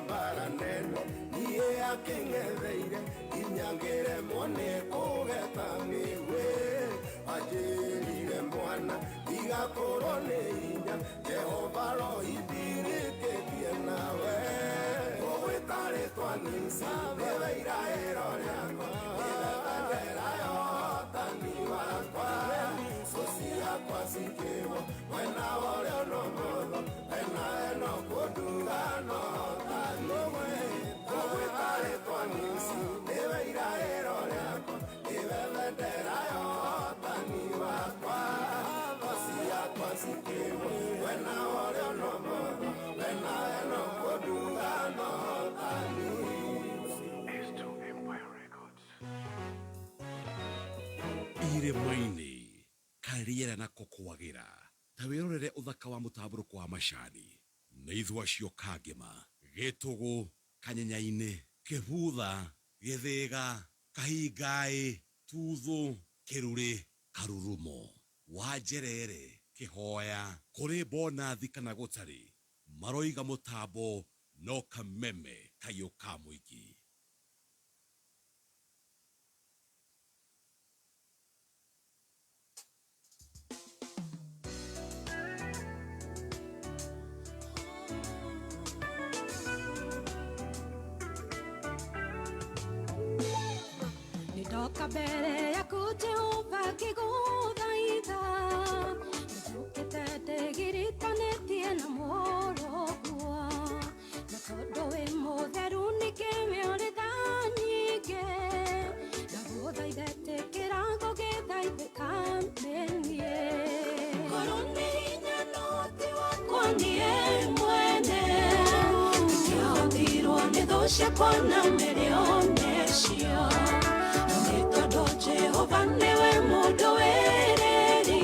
bara nene niye akingetheire inyangire mone kugeta miwe ajirire mwana igakorwo ni inya Jehova ro ithirĩkĩtie nawe ũgwĩtarĩtwa nĩci nĩwe iraĩro rĩakwa nĩwe bendera ya ũhotani wakwa thũ ciakwa cikĩrwo mwena wa ũrĩo no mũtho mwena ĩno kũnduga no ũhotani ũgwĩtarĩtwa nĩci nĩwe iraĩro rĩakwa nĩwe bendera ya ũhotani wakwa thũ ciakwa cikĩrwo mwena wa ũrĩo no mũtho mwena ĩno kũnduga no ũhotani. Irĩma-inĩ karĩera nako kwagĩra ta wĩrorere ũthaka wa mũtambũrũko wa macani na ithua cio kangema gĩtũgũ kanyenya-inĩ kĩbutha gĩthĩga kahingaĩ tuthũ kĩrurĩ karurumo wanjerere kĩhoya kũrĩ bonathi kana gũtarĩ maroiga mũtambo no kameme kayũ ka mũingĩ. Nitoka mbere yaku Jehova ngĩgũthaitha njũkĩte ndĩgiritanĩtie na mũrũgwa na tondũ wĩ mũtheru nĩngĩmĩũrĩtha nyingĩ ndagũthaitha ĩtĩkĩra ngũgĩthaithĩka nĩ niĩ korwo nĩ hinya no ti wakwa niĩ mwene ingĩhotirwo nĩ thũ ciakwa na mĩrĩone cio Jehova niwe mũndũ wĩrĩri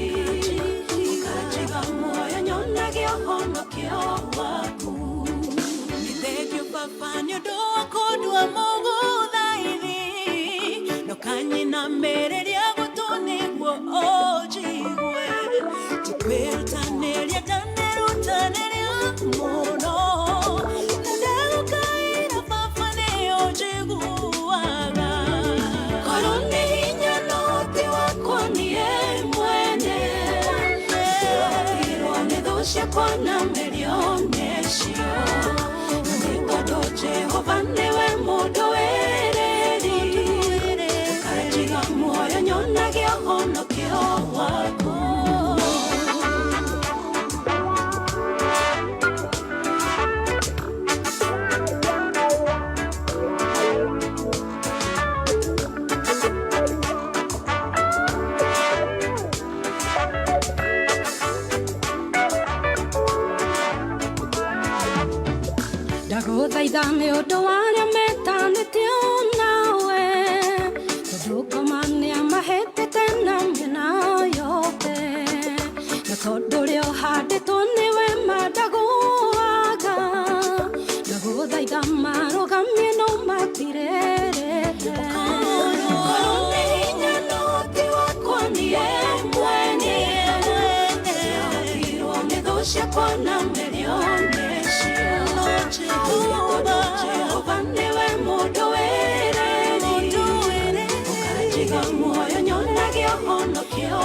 ũkanjiga muoyo nyonagia ũhonokio waku nĩ thengiũ baba nĩ ũndũ wa kũndua mũgũthaithi ndũkanyinamĩrĩria gũtũ nĩguo ũnjigue tũkwĩrutanĩria ndanĩrutanĩria mũno na ndagũkaĩra baba nĩ ũnjiguaga korwo nĩ hinya no ti wakwa niĩ mwene ndĩrotirwo nĩ thũ ciakwa na mĩrĩone cio na nĩ tondũ Jehova niwe mũndũ wĩrĩri ũkanjiga muoyo nyonagia ũhonokio waku ndagũthaitha nĩ ũndũ wa arĩa metanĩtio nawe tondũ ngoma nĩamahĩtĩte na mĩena yothe na tondũ ũrĩa ũhandĩtwo nĩwe mandagũaga ndagũthaitha marũgamie no matirĩrĩte korwo nĩ hinya no ti wakwa niĩ mwene ndĩrotirwo nĩ thũ ciakwa na mĩrĩone cio Jehova niwe mũndũ wĩrĩri ũkanjiga muoyo nyonagia ũhonokio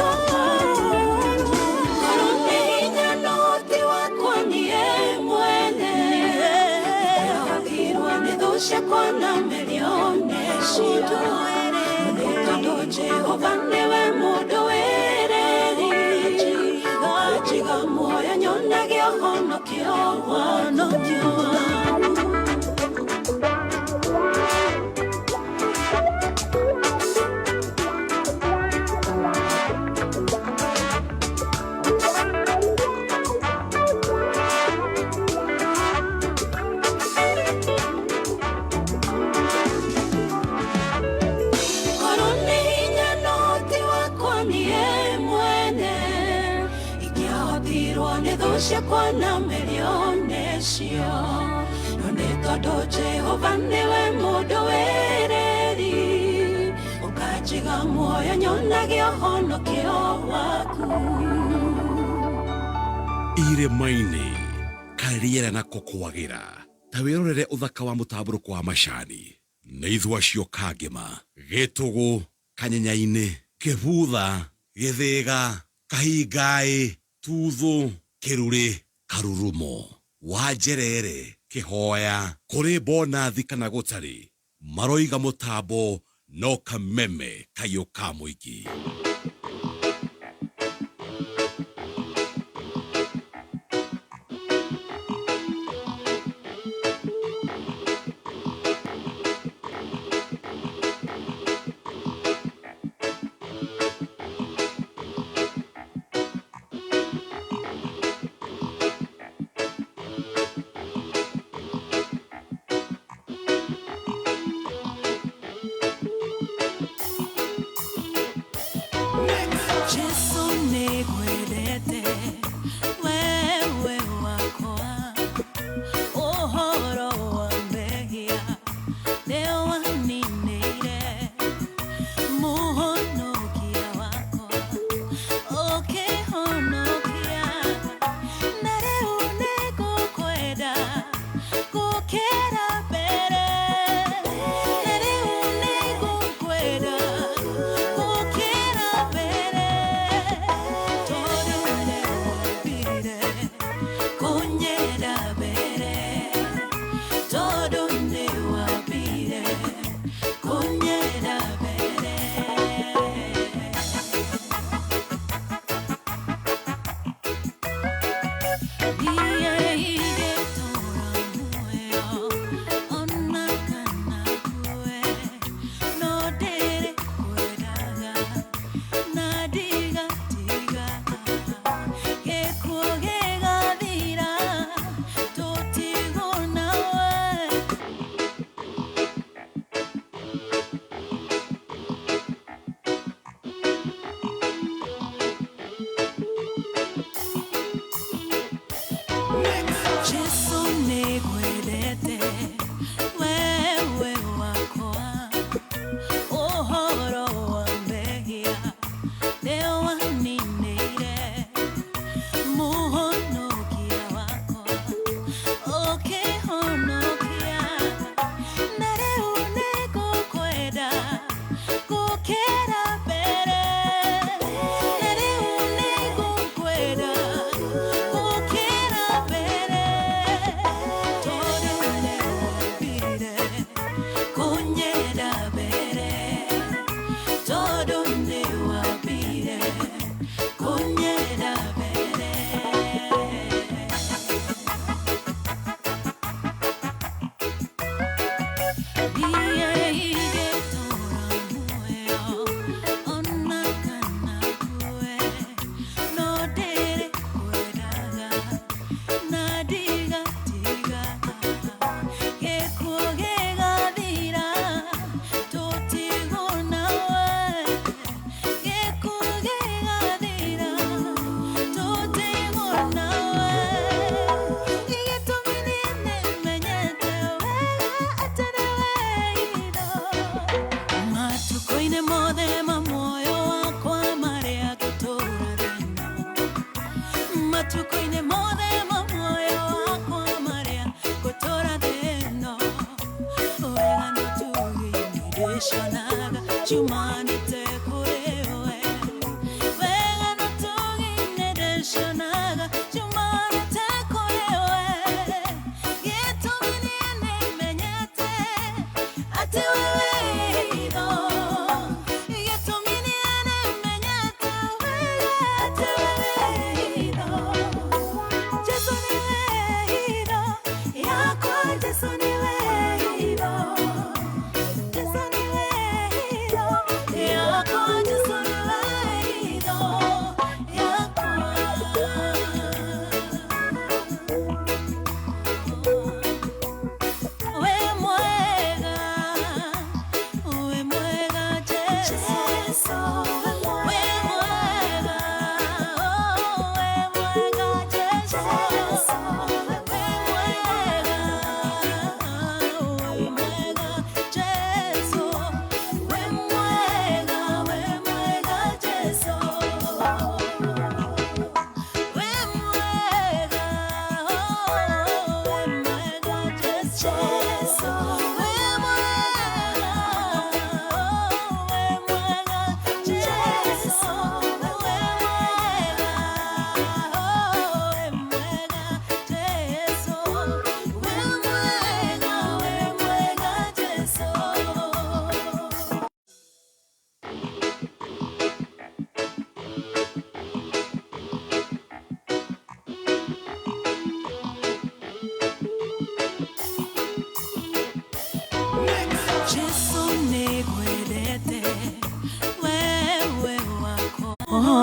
korwo nĩ hinya no ti wakwa niĩ mwene ndĩrotirwo nĩ thũ ciakwa na mĩrĩone cio nĩ tondũ Jehova niwe mũndũ wĩrĩri ũkanjiga muoyo nyonagia ũhonokio korwo nĩ hinya no ti wakwa niĩ mwene ingĩhotirwo nĩ thũ ciakwa na mĩrĩone cio no nĩ tondũ Jehova niwe mũndũ wĩrĩri ũkanjiga muoyo nyonagia ũhonokio waku irĩma-inĩ karĩera nako kwagĩra ta wirorere uthaka wa mutaburuko wa macani na ithwa cio kangema gitugu kanyenyaini kibutha githiga kahingai tuthu kiruri karurumo wanjerere kihoya kuri bonathi kana gutari maroiga mutambo no kameme kayo ka muingi.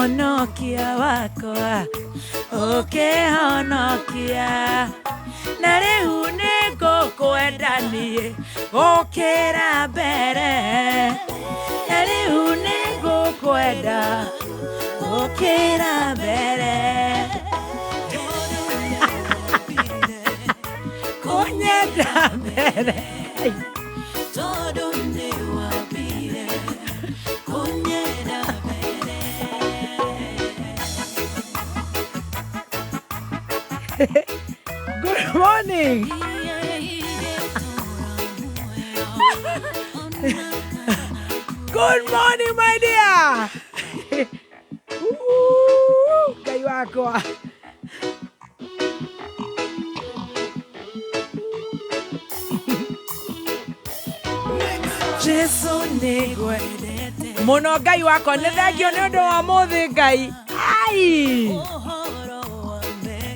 muhonokia wakwa ukihonokia na riu nigukwenda nie gukira mbere na riu nigukwenda gukira mbere kunyenda mbere Good morning. Good morning, my dear. Ngai wakwa. Jesu nĩngwendete mũno Ngai wakwa, nĩ thengio nĩ ũndũ wa mũthĩ Ngai. Ai!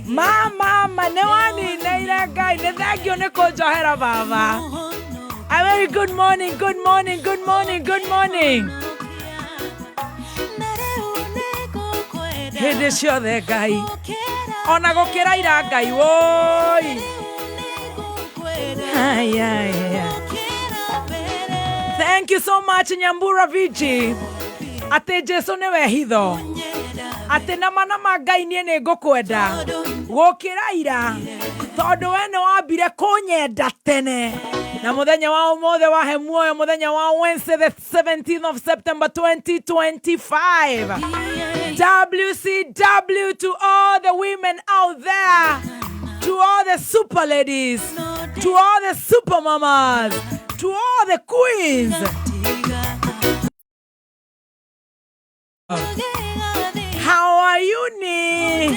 Mama, ne wanineire Ngai, nĩ thengio nĩ kũnjohera baba. A very good morning, good morning, good morning, good morning. Hĩndĩ ciothe Ngai, ona gũkĩra ira Ngai, woi. Ai, ai, ai. Thank you so much, Nyambura Viji. Ate Jesu nĩwe hitho. Ate nama Ngai niĩ nĩ ngũkwenda gũkĩra ira tondũ we nĩ wambire kũnyenda tene na mũthenya wa ũmũthĩ wahe muoyo mũthenya wa Wednesday the 17th of September 2025. WCW to all the women out there, to all the super ladies, to all the super mamas, to all the queens. How are you ni?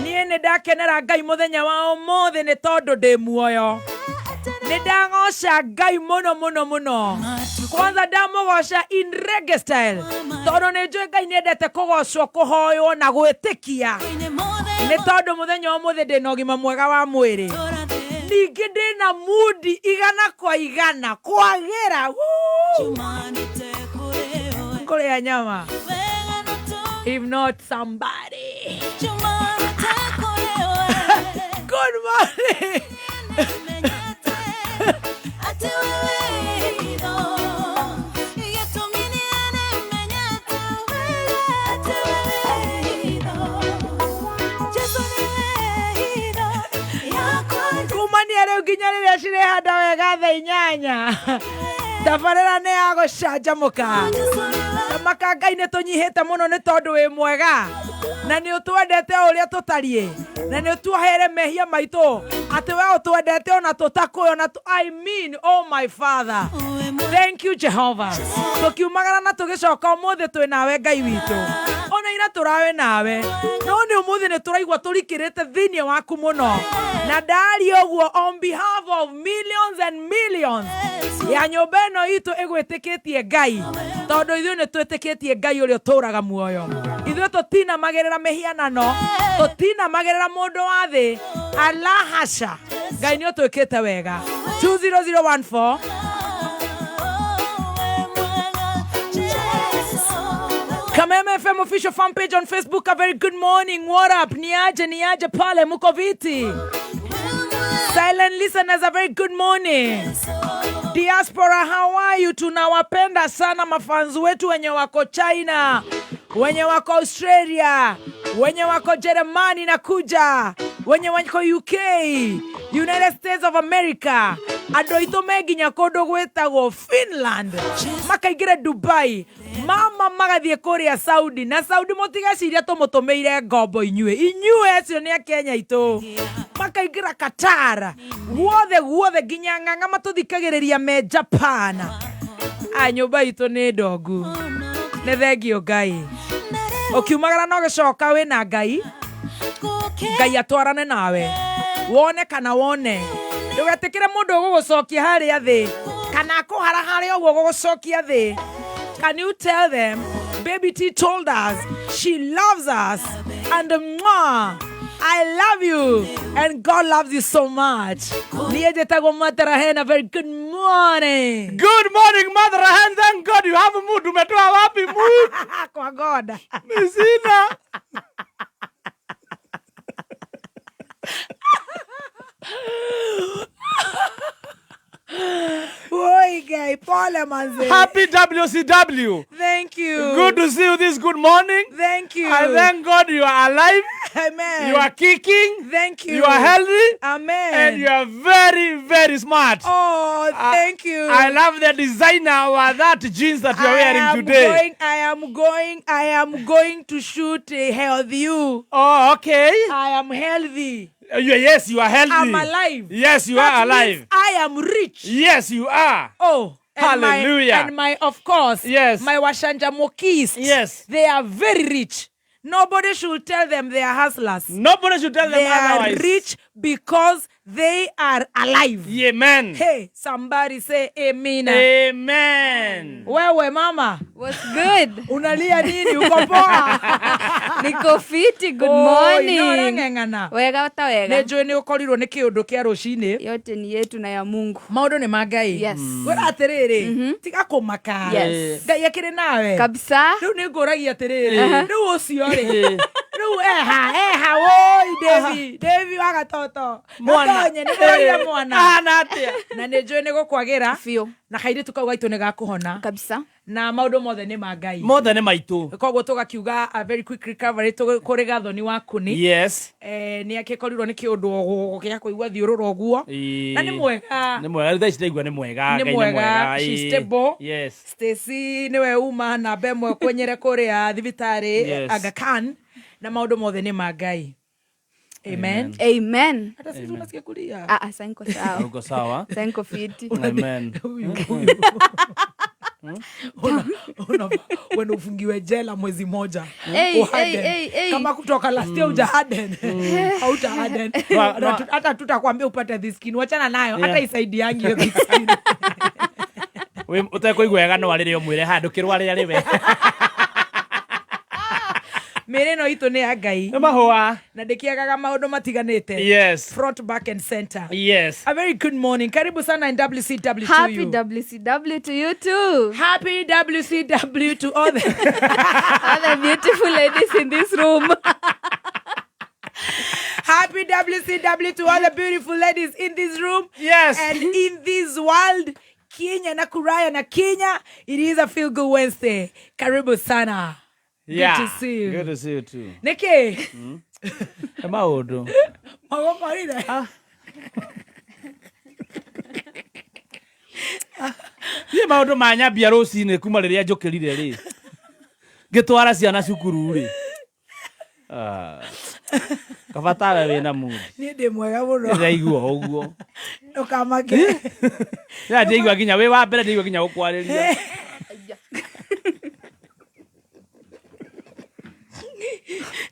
Niĩ nĩ ndakenera Ngai mũthenya wa ũmũthĩ nĩ tondũ ndĩ muoyo. Nĩ ndagoca Ngai mũno mũno mũno. Kwanza ndamũgoca in reggae style. Tondũ nĩ njũĩ Ngai nĩ endete kũgocwo, kũhoywo na gwĩtĩkia. Nĩ tondũ mũthenya wa ũmũthĩ ndĩ na ũgima mwega wa mwĩrĩ. Ningĩ ndĩ na mood igana kwa igana kwagĩra. Kũrĩa nyama. If not somebody. Good morning. Kumania leo nginya rĩrĩa cirehanda wega thaa 8. Tabarĩra nĩ ya gũcanjamũka. Maka Ngai nĩ tũnyihĩte mũno nĩ tondũ wĩ mwega na nĩ ũtwendete ũrĩa tũtariĩ na nĩ ũtuohere mehia maitũ atĩ we ũtwendete ona tũtakwĩ na I mean, oh my Father, thank you Jehovah. Tũkiumagara na tũgĩcoka ũmũthĩ twĩ nawe Ngai witũ, ona ira tũrawe nawe no nĩ ũmũthĩ nĩ tũraigua tũrikĩrĩte thĩinĩ waku mũno na ndari ũguo on behalf of millions and millions ya nyũmba ĩno itũ ĩgwĩtĩkĩtie Ngai tondũ ithuĩ nĩ twĩtĩkĩtie Ngai ũrĩa ũtũraga muoyo. Ithuĩ tũtinamagĩrĩra mĩhianano, tũtinamagĩrĩra mũndũ wa thĩ, alahasha. Ngai nĩ ũtwĩkĩte wega. 20014 Kameme FM official fan page on Facebook. A very good morning. What up? Niaje pale muko viti. Silent listeners, a very good morning. Diaspora, how are you? Tunawapenda sana mafanzu wetu wenye wako China, wenye wako Australia, wenye wako Jerumani na kuja, wenye wako UK, United States of America, adoito meginya kodo gwetagwo Finland, makaigire Dubai, mama magathie Korea, Saudi, na Saudi motigaciria tumutumeire ngombo inyue acio ni a Kenya itu, makaigira Qatar, guothe ginya ng'ang'a matuthikagiriria me Japan. Nyũmba itu ni ndogu, nĩ thengio Ngai. Ukiumagara no gĩcoka wĩna Ngai, Ngai atwarane nawe, wone kana wone. Ndũgetĩkĩre mũndũ ũgũgũcokia harĩa thĩ kana kũhara harĩa ũguo ũgũgũcokia thĩ. Can you tell them Baby T told us she loves us and I love you. And God loves you so much. Niye tago Matarahena, very good morning. Good morning, Mother Rahen. Thank God you have a mood. Umetoa wapi mood? Kwa God. Sina. Oi, guy, Paula Manze. Happy WCW. Thank you. Good to see you this good morning. Thank you. I thank God you are alive. Amen. You are kicking. Thank you. You are healthy. Amen. And you are very, very smart. Oh, thank you. I love the designer of that jeans that you are wearing today. I am going to shoot a healthy you. Oh, okay. I am healthy. Yes, you are healthy. I'm alive. Yes, you That are alive. means I am rich. Yes, you are. Oh, and Hallelujah. My, of course, Yes. my Washanja Mokis. Yes. They are very rich. Nobody should tell them they are hustlers. Nobody should tell them They otherwise. are rich because they are alive. Amen. Hey, somebody say amen. Amen. Wewe mama, What's good? unalia nini? Uko poa? Niko fiti. Good Oi, morning. nĩũrang'eng'ana. Wega ta wega. Nĩnjũĩ nĩ ũkorirwo nĩ kĩũndũ kĩa rũcinĩ. Yote ni yetu na ya Mungu. Maũndũ nĩ ma Ngai. Yes. Wĩra atĩrĩrĩ, tiga kũmaka. Yes. Ngai akĩrĩ nawe. Kabisa. Rĩu nĩ ngũragia atĩrĩrĩ. Rĩu ũcio rĩ. Rĩu eha woi Devi wa gatoto. Nĩtonye nĩ ngũragia mwana. Ana atia. Na nĩnjũĩ nĩ gũkwagĩra. Fio. Na kairĩtu kau gaitũ nĩ gakũhona. Kabisa. Na maũndũ mothe nĩ ma Ngai. Mothe nĩ maitũ. Koguo tũgakiuga a very quick recovery kũrĩ gathoni waku nĩ. Yes. Nĩ akĩkorirwo nĩ kĩũndũ gĩa kũigua thiũrũra ũguo. Na nĩ mwega. Nĩ mwega. Thaa ici ndaigua nĩ mwega. Nĩ mwega. She's stable. Yes. Stacy nĩwe uma namba ĩmwe kwenyere kũrĩa thibitarĩ Yes. Aga Khan. Na maũndũ mothe nĩ ma Ngai. Amen. Amen. Hata sisi tunasikia kulia. Sasa niko sawa. Uko sawa? Sasa niko fiti. Amen. When ufungiwe jela mwezi moja. Hey. Kama kutoka last year ujaharden. Hautaharden. Hata tutakwambia upate this skin. Wachana nayo. Hata isaidiangi hiyo this skin. We utakũigua wega no arĩrĩ ũmwĩre handũ kĩrwarĩra rĩwe. Mĩrĩ no itũ nĩ ya Ngai. Nĩ mahũa. Na ndĩkĩagaga maũndũ matiganĩte. Yes. Front, back and center. Yes. A very good morning. Karibu sana in WCW to Happy you. WCW to you too. Happy WCW to all the All the beautiful ladies in this room. Happy WCW to all the beautiful ladies in this room. Yes. And in this world. Kenya na kuraya na Kenya. It is a feel good Wednesday. Karibu sana. Yeah. Good to see you. Good to see you too. Niki. Nĩ maũndũ. Magoko ire. Niĩ maũndũ ma nyambia rũcinĩ kuma rĩrĩa njũkĩrire rĩ. Ngĩtwara ciana cukuru rĩ. Kaba tawe wĩna mood. Niĩ ndĩ mwega mũno. Ndĩraigua ũguo. Ndũkamake. Nĩ ndĩraigua nginya wĩ wa mbere ndĩraigua nginya gũkwarĩria.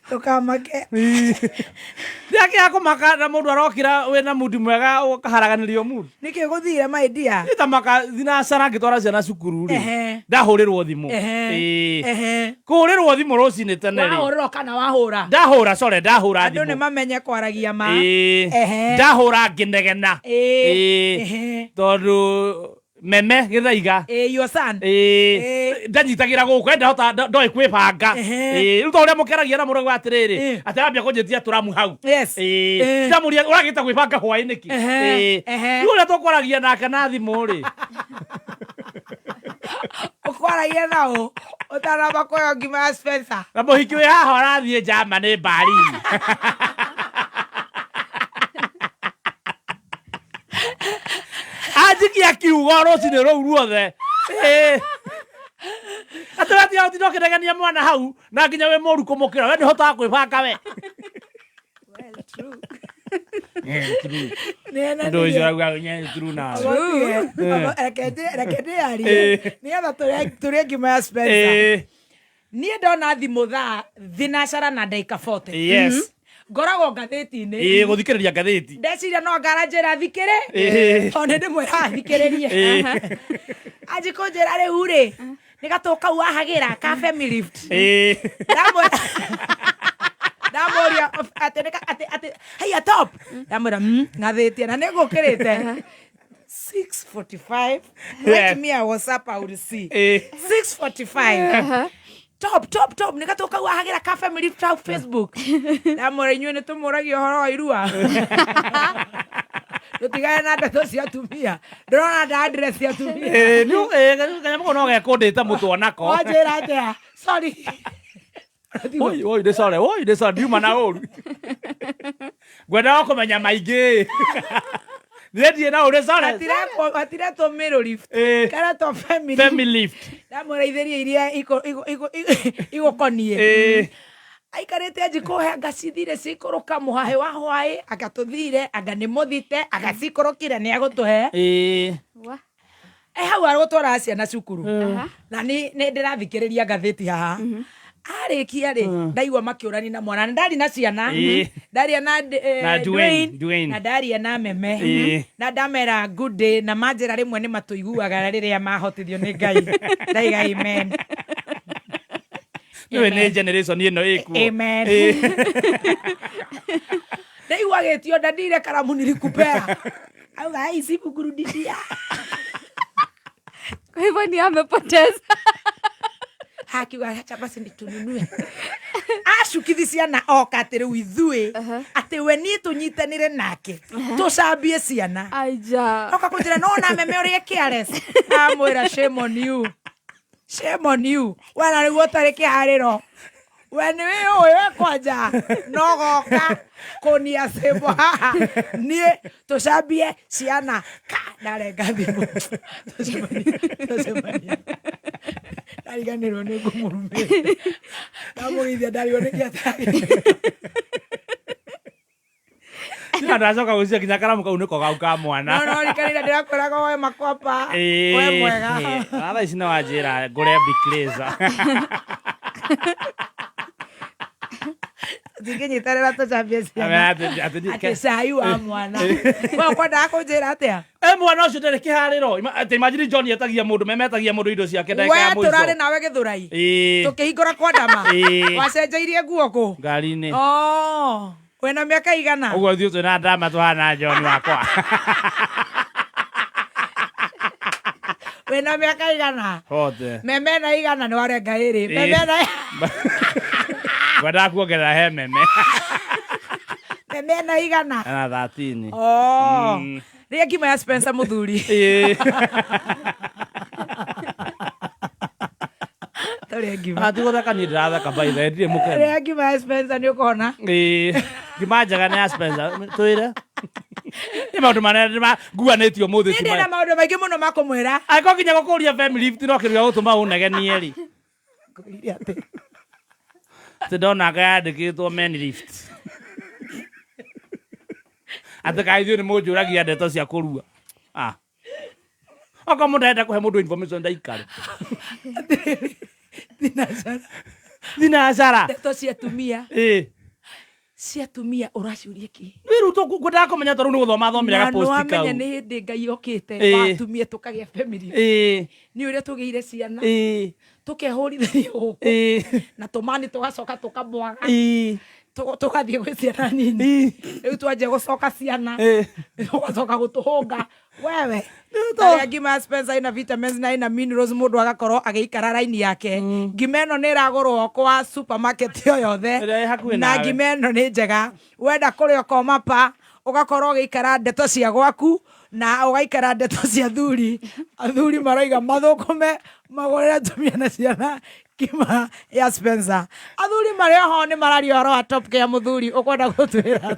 Ndũkamake. Ndĩrakĩra kũmaka na mũndũ arokĩra wĩna mood mwega ũkaharaganĩrio mood. Nĩkĩ gũthire my dear? Nĩtamaka thinacara ngĩtwara ciana cukuru rĩ. Ndahũrĩrwo thimũ. Kũhũrĩrwo thimũ rũcinĩ tene rĩ. Wahũrĩrwo kana wahũra? Ndahũra ndahũra thimũ. Andũ nĩ mamenye kwaragia ma. Ndahũra ngĩnegena. Tondũ meme gĩthaiga. Your son. Ndanyitagĩra gũkũ ndahota ndoĩ kwĩbanga. Rĩu ta ũrĩa mũkeragia na mũrauga atĩrĩrĩ atĩ arambia kũnjĩtia tũramu hau. Ndamũria ũragĩta kwĩbanga hwaĩ nĩkĩ. Rĩu ũrĩa tũkwaragia nake na thimũ rĩ. Ũkwaragia nao ũtanamba kuoya ngima ya Spencer. Na mũhiki wĩ haha ũrathiĩ Germany Berlin. Anjikia kiugo rũcinĩ rũu ruothe. Atĩratia ũtinda ũkĩnegenia mwana hau na nginya wĩ mũru kũmũkĩra we ndũhotaga kwĩbanga we. Well, true. Ndũ ũcio arauga true na. Reke ndĩarie nĩgetha tũrĩe ngima ya Spencer. Niĩ ndona thimũ thaa thinacara na ndagĩka 40. Yes. Ngoragwo ngathĩti-inĩ. Gũthikĩrĩria ngathĩti. Ndeciria no ngaranjĩra thikĩrĩ. Tondũ nĩ mwĩra thikĩrĩrie. Anji kũnjĩra rĩu rĩ. Nĩ gatũ kau wahagĩra ka family lift. Namoria ate hey top. Namora ngathetie na negukirite. 6:45. Let me a WhatsApp I will see. 6:45. Top nikatoka wahagira ka family trap Facebook. Namora nyone tumuragi horo wa irua. Tutigane na ndeto cia tumia. Ndrona da address ya tumia. Kanya mukono gekondeta mutu onako. Wajira atia. Sorry. Oi, desore, diuma na oru. Gwenda wakumenya maingi. Ndie na ore sore. Atire to mirror lift. Kana to family lift. Ndamureithiria iria iko konie. Aikarete ajikohe agacithire cikoroka muhahe wa hwae agatuthire aganimuthite agacikorokire ni agutuhe. Hau arotwara ciana cukuru. Na ni ndirathikiriria ngatheti haha. Arikia ri ndaigua makiurani na mwana ndari na ciana ndari na Dwayne na ndari na meme na ndamera good day na manjira rimwe ni matuiguaga riria mahotithio ni Ngai ndaiga amen. Niwe ni generation ino ikuo. Amen. Ndaigua gitio ndandire karamu nilikupea au hai sibu kurudishia. Kwa hivyo ni amepoteza. Hakiwa acha basi nitununue. Acukithisia na okatire withue ate we ni tunyitanire nake tucambie ciana Aija. oka kunjira no na meme uri careless amwira shame on you wana riguo tareke hariro we ni we kwanja no goka kunia sebo ni tucambie ciana ndarenga thimu tucemania ariganirwo ni ngumurume ndamugithia ndario ni kiatari ndacoka gucia kinya karamu kau niko gau ka mwana no rikanira ndirakwiraga we makwapa we mwega tha ici no wanjira ngure bikreza Zikinyitarira tucambie ciana ati cai wa mwana we kwenda kunjira atia mwana ucio ndere kihariro ati imagine John yetagia mundu memetagia mundu indo ciake ndeka ya muico we turari nawe githurai tukihingura kwa ndama wacenjeirie nguo ku ngari-ini wena miaka igana uguo thiu twina ndama tuhana John wakwa wena miaka igana hothe meme na igana ni warenga iri meme na gwenda kuongerera he meme meme na igana na 13 ria ngima ya Spencer muthuri ria ngima atugothaka ni ndirathaka by the ndire mukene ria ngima ya Spencer ni ukona ngima njaga ni ya Spencer twire ni maundu manene nguanitio muthi ni na maundu maingi muno makumwira aiko kinya gukuria family lift no kiruga gutuma unegenie ri ndona kayandikitwo men lift ati kaithio ni munjuragia ndeto cia kurua oko mundu enda kuhe mundu information ndaikare Thinacara ndeto cia tumia cia tumia uraciurie ki wiru to ngwenda kumenya toru ni guthoma thomiraga post kau no amenya ni hindi Ngai okite watumie tukagia family ni uria tugire ciana tukehurithirio huku na tumani tugacoka tukabwaga tugathie gwi ciana nini riu twanje gucoka ciana tugacoka gutuhunga wewe taria ngima Spencer ina vitamins na ina minerals mundu agakorwo agiikara raini yake ngima ino ni iragurwo kwa supermarket yo yothe na ngima ino ni njega wenda kuria komapa ugakorwo ugiikara ndeto cia gwaku na ugaikara ndeto cia athuri maraiga mathukume magurire tumia na ciana ngima ya Spencer athuri maria ho ni marario horo wa top ya muthuri ukwenda gutwira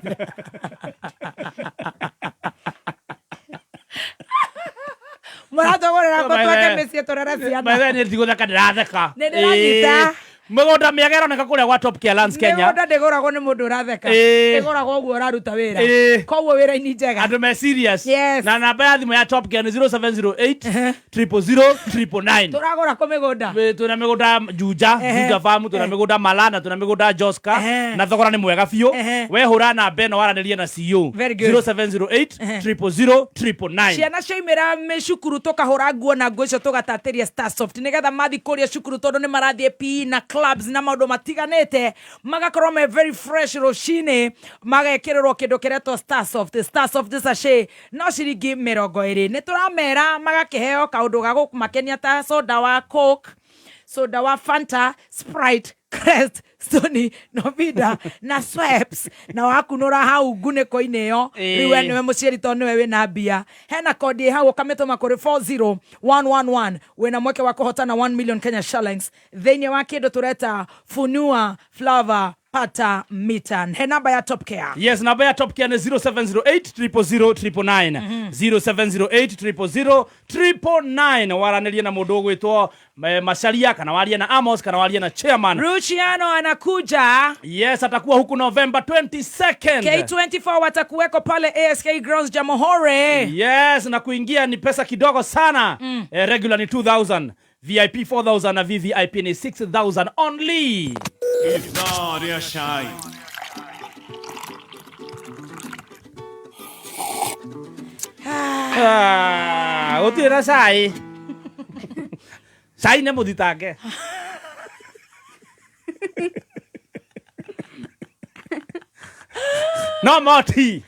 Muratogorera ko twake mesie torera ciana bebe ni ndiguthaka ndiratheka ni ndiranyita mugunda miega ironeka kuria gwa Top Gear Lands Kenya mugunda ndigoragwo ni mundu uratheka ndigoragwo uguo uraruta wira koguo wira-ini njega andu me serious na namba ya thimu ya Top Gear ni 0708 000 turagora ko migunda tuna migunda Juja Farm tuna migunda Malana tuna migunda Joska na thogora ni mwega biu we hura namba ino waranirie na CEO 0708 000 ciana cioimira micukuru tukahura nguo na nguo icio tugatatiria Starsoft nigetha mathi kuria cukuru tondu ni marathie PE na clubs na maundu matiganete magakorwo me very fresh rucini magekirwo kindu kiretwo Star Soft sachet no ciringi 20 ni turamera magakiheo kaundu ga gukumakenia ta soda wa Coke, soda wa Fanta, Sprite, Crest, Sony, Novida na Schweppes na wakunura hau nguniko-ini yo riwe niwe muciari to niwe wina mbia hena kodi hau kametoma kuri 40111 wina mweke wa kuhotana 1 million Kenya shillings theni wa kindu tureta Funua Flavor Pata Mitan. He namba ya Top Care. Yes, namba ya Top Care ni 0708 0708 070 waranelia na mundu gwitwo Macharia kana waria na Amos kana waria na Chairman Luciano anakuja. Yes, atakuwa huku November 22nd. K24 watakuweko pale ASK Grounds Jamhuri. Yes, na kuingia ni pesa kidogo sana. Regular ni 2000, VIP 4000 na VVIP ni 6000 only. Iftar ya shai. Utira sai. Sai ne muditake. No moti.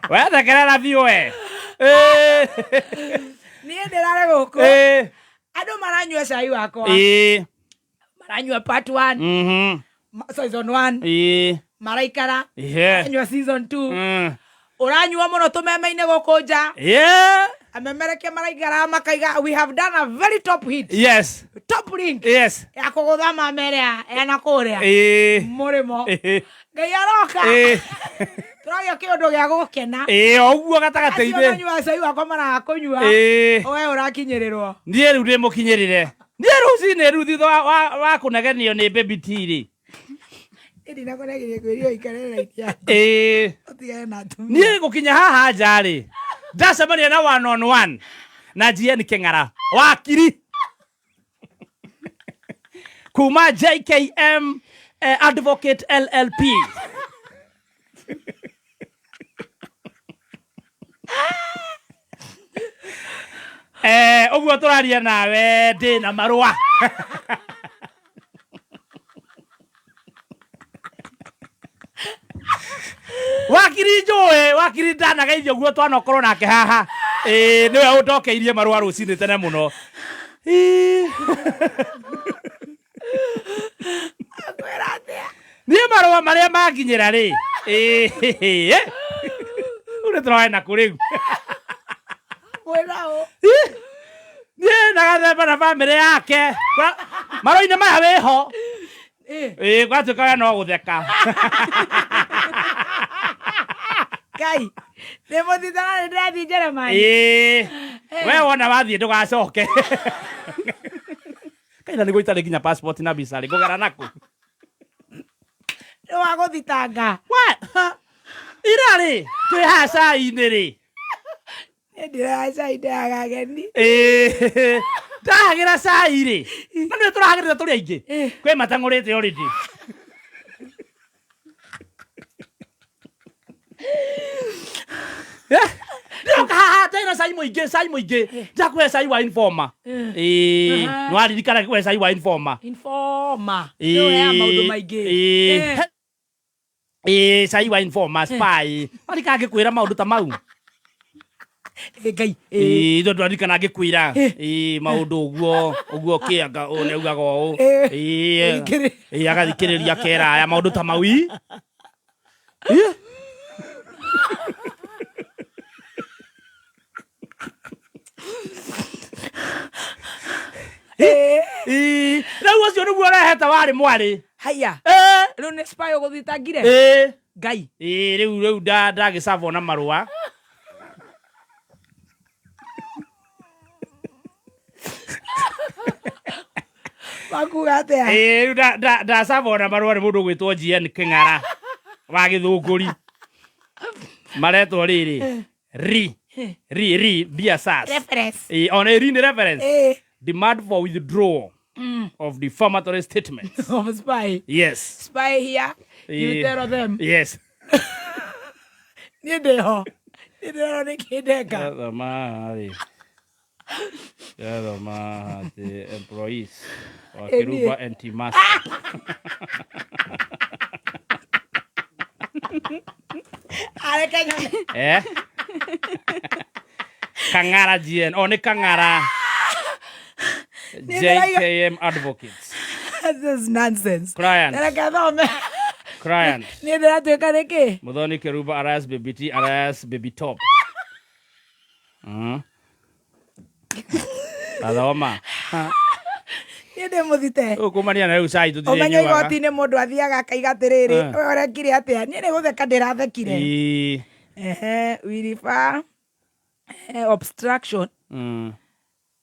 Wewe kerera viwe. Niye ndirare guku. Ado maranywa cai wakwa. Maranywa part 1. Season 1. Maraikara. Maranywa season 2. Uranywa muno tumeme-ine gukunja. Amemereke maraikara makaiga. We have done a very top hit. Yes. Top link. Yes. Ya kuguthama merea ena kuria. Murimo. Ngai aroka. Turagia kiundu gia gukena. Oguo gatagateithe. Uranywa cai wakwa mara kunywa. Owe urakinyirirwo. Ndie riu ndi mukinyirire. Ndie rucine riu thitha wa kunegenio ni baby tiri. Ndi nakonegirie kwirio ikarera itia. Otigane na tu. Ndie gukinya haha njari. Ndacemania na 1-on-1 na GN King'ara wakiri. Kuma JKM Advocate LLP. Oguo turaria nawe ndi na marua. Wakiri njoe, wakiri ndana geithio guo twanokorwo nake haha. Niwe utokeirie marua rucini tene muno. Ni marua maria maginyira ri. Ure turaena kurigu. Wenao. Ni nagathemba na family yake. Marua-ini maya wiho. Gwatuĩka no gutheka. Kai. Nemo thitana ndirathi Jeremani. We wona wathie ndugacoke. Kaina niguo itari nginya passport na visa ri ngugera naku. Ni wa guthitanga. What? Irari, twi haca-ini ri. Ndiraca indagageni. Ndahagira cai ri. Na nĩ tũrahagĩrĩra tũrĩ aingĩ. Kwĩ matang'ũrĩte already. Ndoka haha tena cai mũingĩ. Ndakuhe cai wa Informa. Nĩ waririkana kuhe cai wa Informa. Informa. Nĩ ya maũndũ maingĩ. Cai wa Informa spy. Warika ngĩkwĩra maũndũ ta mau. Ngai. Ndo ndwarikana ngĩkwĩra. Maũndũ ũguo kĩanga ũneugaga ũũ. Agathikĩrĩria kera ya maũndũ ta mau. Rĩu ũcio nĩguo ũrehete warĩ mwarĩ. Haya. Rĩu nĩ spy ũgũthitangire. Ngai. Rĩu ndagĩcabwo na marũa. Wakuga atia. Rĩu ndacabwo na marũa nĩ mũndũ gwĩtwo GN King'ara wa Gĩthũngũri. Maretwo rĩrĩ. Ri biasas. Reference. On a reference. Demand for withdrawal of defamatory statements. Of spy. Yes. Spy here. You tell them. Yes. Niende ho. Niende ho nikideka. Mari. the employees wa Kirumba Anti-Master. Kangara GN. Oh, ni Kangara. JKM Advocates. This is nonsense. Client. Client. Muthoni Kirumba alias Baby T alias Baby Top. Adoma. Ninde muthite. Ukumania na usai tutire nyuga. Omenye igoti-inĩ mũndũ athiaga akaiga atĩrĩrĩ. Ũrekire atĩa? Niĩ nĩ gũtheka ndĩrathekire. We refer obstruction.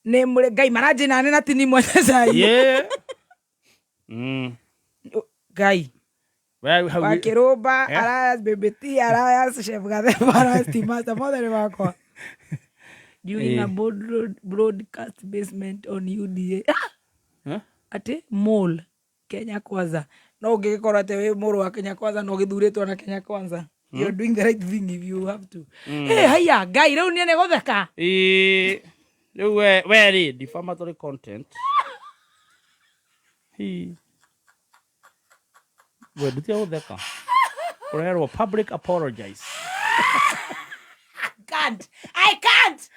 Nĩ mũrĩ Ngai maranjĩna nĩ na tini mwene cai. Ngai. Wa Kirumba alias Baby T alias Chef Gathemba alias Timasta mothe wakwa. During a broadcast basement on UDA. Ati mall Kenya Kwanza. No ũngĩgĩkorwo atĩ wĩ mũrũ wa Kenya Kwanza no gĩthurĩtwo na Kenya Kwanza. You're doing the right thing if you have to. Hey, haya, Ngai rĩu nĩ gũtheka. Rĩu very defamatory content. We ndutia gũtheka. Ũrerwo public apologize. I can't.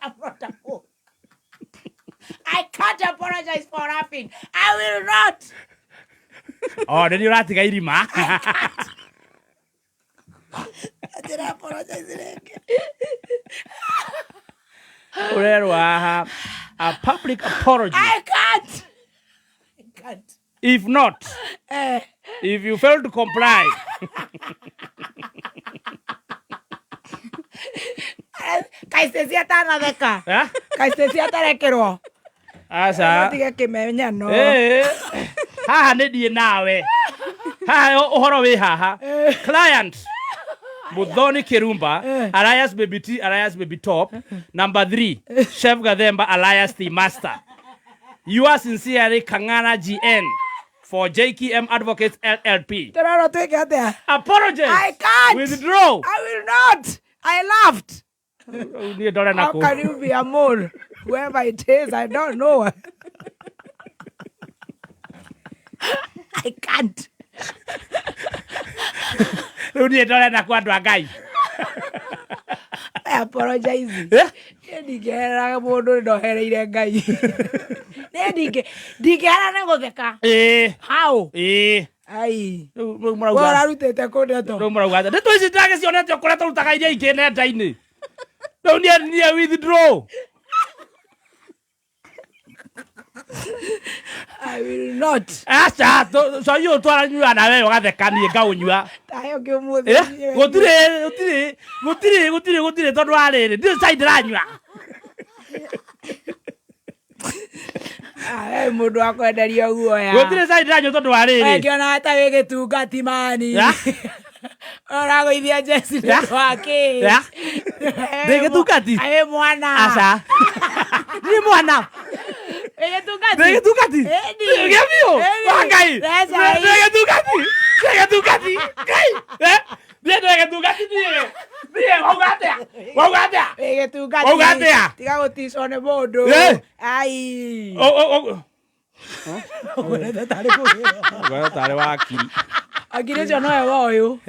I'm not a fool. I can't apologize for laughing. I will not. Oh, then you're not going to I did apologize. A public apology. I can't. If not, if you fail to comply, Kaistesi atanadeka. Kaistesi atarekerwo. Asa. Tiga kimenya no. Haha nĩ nawe. Haha ũhoro wĩ haha. Client. Muthoni Kirumba alias Baby T alias Baby Top. Number 3, Chef Gathemba alias the Master. You are sincerely Kangana GN for JKM Advocates LLP. Apologize. I can't. Withdraw. I will not. I laughed. How can you be a mole? Whoever it is, I don't know. I can't. I apologize. Ndigera mundu ndohereire Ngai. Ndigera na gutheka. How? Ai. Wara rutete kundeto. Ndo murauga. Ndeto ici ndagecionete ukoretwo rutaga iria ingĩ nenda-inĩ. Ndo nie withdraw. I will not. Acha, so you twara nyua na wewe ugathekanie ngaunyua. Tayo kimuthi. Gutire tondu wa riri. Ndi side ranyua. Mundu akwenderia guoya. Gutire side ranyua tondu wa riri. Ngiona hata wĩ gĩtungati mani. Ũragũithia Jesse wake. Ndĩ gĩtungati. Aĩ mwana. Acha. Ni mwana. Gĩtungati. Gĩamio. Wangai. Gĩtungati. Ngai. Gĩtungati nie. Nie waugatea. Gĩtungati. Tiga gũticwo nĩ mũndũ. Ai. Ũgũrĩte tarĩ wakiri. Agire jo noe woyo.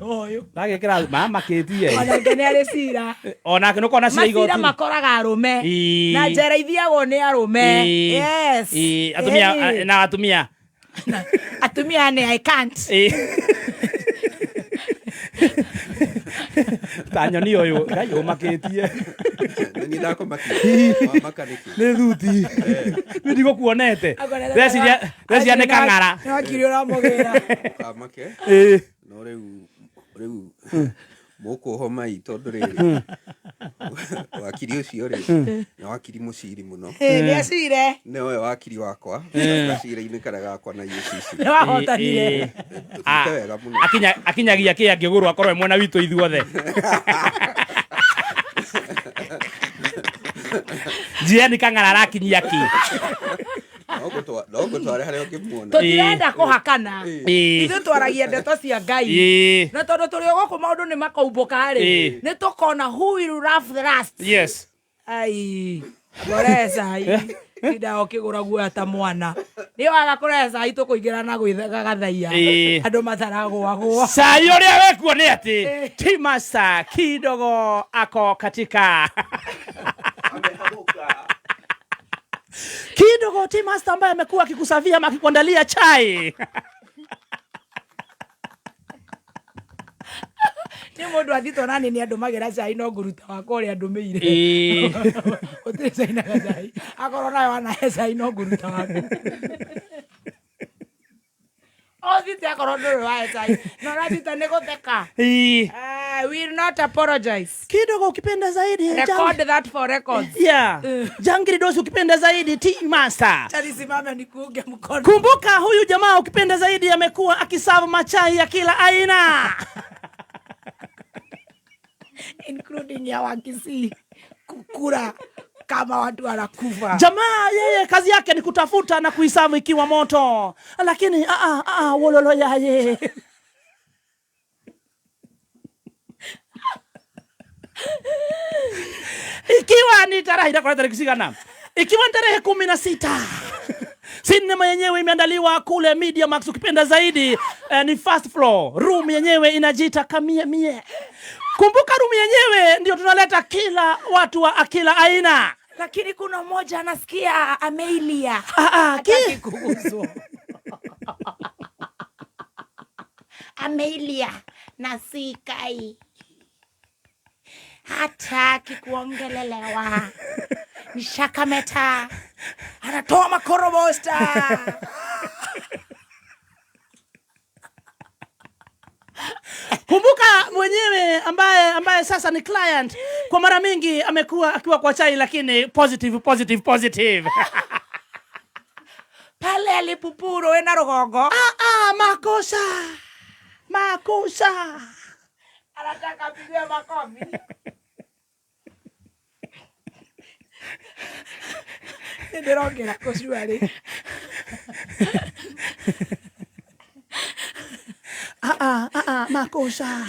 Woyo. Ndagĩkĩra mamakĩtie. Onake nĩ arĩ cira. Onake nũkona cira igoti. Macira makoraga arũme. Na njera ithiagwo nĩ arũme. Yes. Atumia na atumia. Atumia nĩ I can't. Tanyoni ũyũ Ngai ũmakĩtie. Nĩ ndakomakĩtie. Makanĩki. Nĩ thuti. Nĩ ndigũkuonete. Reciria nĩ Kang'ara. Nĩ wakiri ũramũgĩra. Kamake. No rĩu mũkũhoma tondũ rĩrĩ. Wakiri ũcio rĩ. Nĩ wakiri mũciri mũno. Nĩ acire. Nĩ we wakiri wakwa. Gacira-inĩ karĩa gakwa na UCC. Nĩ wahotanire. Wega mũno. Akinyagia kĩ angĩgũrwo akorwo mwena witũ ithuothe. Jiani Kang'ara arakinyia kĩ. Dogo tware harĩa ũkĩmuona. Tũtirenda kũhakana. Ithuĩ twaragia ndeto cia Ngai. Na tondũ tũrĩ gũkũ maũndũ nĩ makaumbũka rĩ. Nĩ tũkona who will laugh the last. Yes. Ai. Goreza hii. Ida okigura guo ta mwana. Ni waga kureza hii tukuingira na gwithaga gathaia. Andu mataragwa gwa. Sai uria wekuo ni ati T-Master kidogo ako katika kidogo T-Master ambaye amekuwa akikusavia ama akikuandalia chai. Ni mundu athito nani ni andu magira cai no nguruta wako uri andu meire. Otire cai na cai. Akoro nayo ana cai no nguruta wako. Othite akoro nduru wa cai. No ratita ni gutheka. Will not apologize. Kidogo ukipenda zaidi. Record that for records. Yeah. Jangiri dosi ukipenda zaidi T-Master. Chali simama nikuunge mkono. Kumbuka huyu jamaa ukipenda zaidi amekuwa akisavu machai ya kila aina. Including ya Wakisii kukura kama watu wanakufa. Jamaa yeye kazi yake ni kutafuta na kuisavu ikiwa moto. Lakini wololo yaye. Ikiwa ni tarehe kisigana. Ikiwa ni tarehe 16. Sinema yenyewe imeandaliwa kule Media Max ukipenda zaidi ni first floor. Room yenyewe inajiita Kamie Mie. Kumbuka room yenyewe ndio tunaleta kila watu wa kila aina. Lakini kuna mmoja anasikia Amelia. Hataki kuguzwa. Amelia na sikai. Hataki kuongelelewa. Nishakameta. Anatoa makorobosta. Kumbuka mwenyewe ambaye sasa ni client kwa mara mingi amekuwa akiwa kwa chai lakini positive. Pale alipupuro ena rogogo. Makosa. Anataka pigwe makofi. Ndirongera kushwari. Makosa.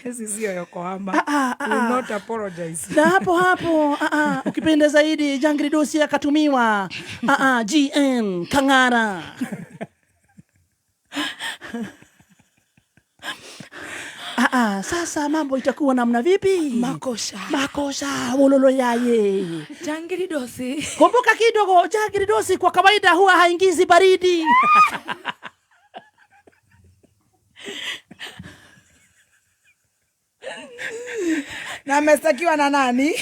Hizi sio Yokohama. Will not apologize. Na hapo ukipenda zaidi Jangiri dosi akatumiwa GN Kangara. Sasa mambo itakuwa namna vipi? Makosa wololo yaye. Jangiri dosi. Kumbuka kidogo Jangiri dosi kwa kawaida huwa haingizi baridi. Na amestakiwa na nani?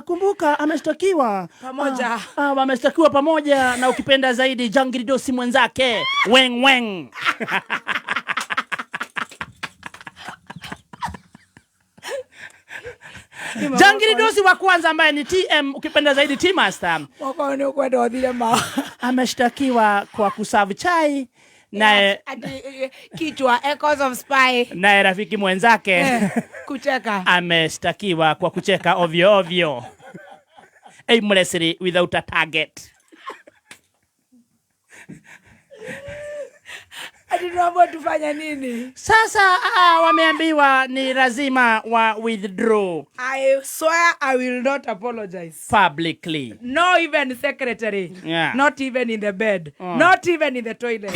Kumbuka amestakiwa pamoja. Amestakiwa pamoja na ukipenda zaidi Jangiri dosi mwenzake Weng. Jangiri dosi wa kwanza ambaye ni TM ukipenda zaidi T-Master. Wako ni ukwenda odile ma. Ameshtakiwa kwa kusavu chai na kichwa Echoes of Spy. Na rafiki mwenzake kucheka. Ameshtakiwa kwa kucheka ovyo. Aimlessly without a target. Adinambo tufanya nini? Sasa wameambiwa ni lazima wa withdraw. I swear I will not apologize. Publicly. No even secretary. Yeah. Not even in the bed. Not even in the toilet.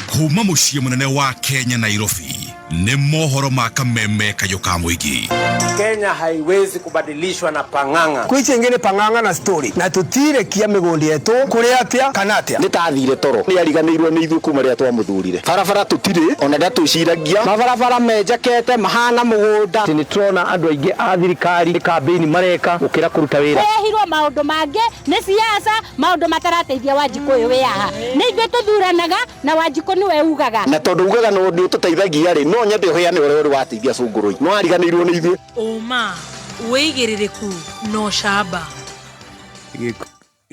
Kuma muciĩ munene wa Kenya Nairobi ni mohoro ma kameme kayoka muingi. Kenya haiwezi kubadilishwa na pang'ang'a. Kwiche ngene pang'ang'a na story na tutire kia migundi yetu kuri atia kanatia Nitathire toro ni ariganirwo ni ithu kuma ria twamuthurire barabara tutire ona ndatuciragia mabarabara menjakete mahana mugunda ni trona andu aingi a thirikari campaign mareka ukira kuruta wira ehirwo maundu mange ni siasa maundu matarateithia Wanjikũyũ we haha ni ithuĩ tuthuranaga na Wanjikũ niwe ugaga na tondu ugaga no ndi tuteithagia ri no nyende hoya ni uri wateithia cungurui no ariganirwo ni ithu Uma weigiririku no shaba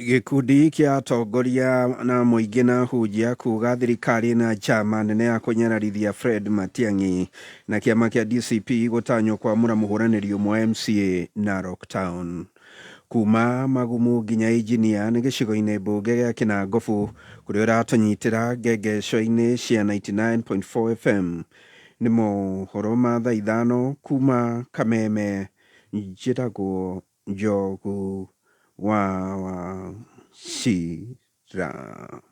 Gikundi kia atongoria na muingi na hujia kuga thirikari na chama nene ya kunyararithia Fred Matiang'i na kiama kia DCP gutanywo kwa muhuraniri umwe MCA Narok Town. Kuma magumu nginya engineer nĩ gĩcigo-inĩ mbunge gĩa Kinangofu kũrĩa ũratũnyitĩra ngengeco-inĩ cia 99.4 FM nĩ mohoro ma thaa ithano kuma Kameme. Njĩtagwo Njogu wa Shira.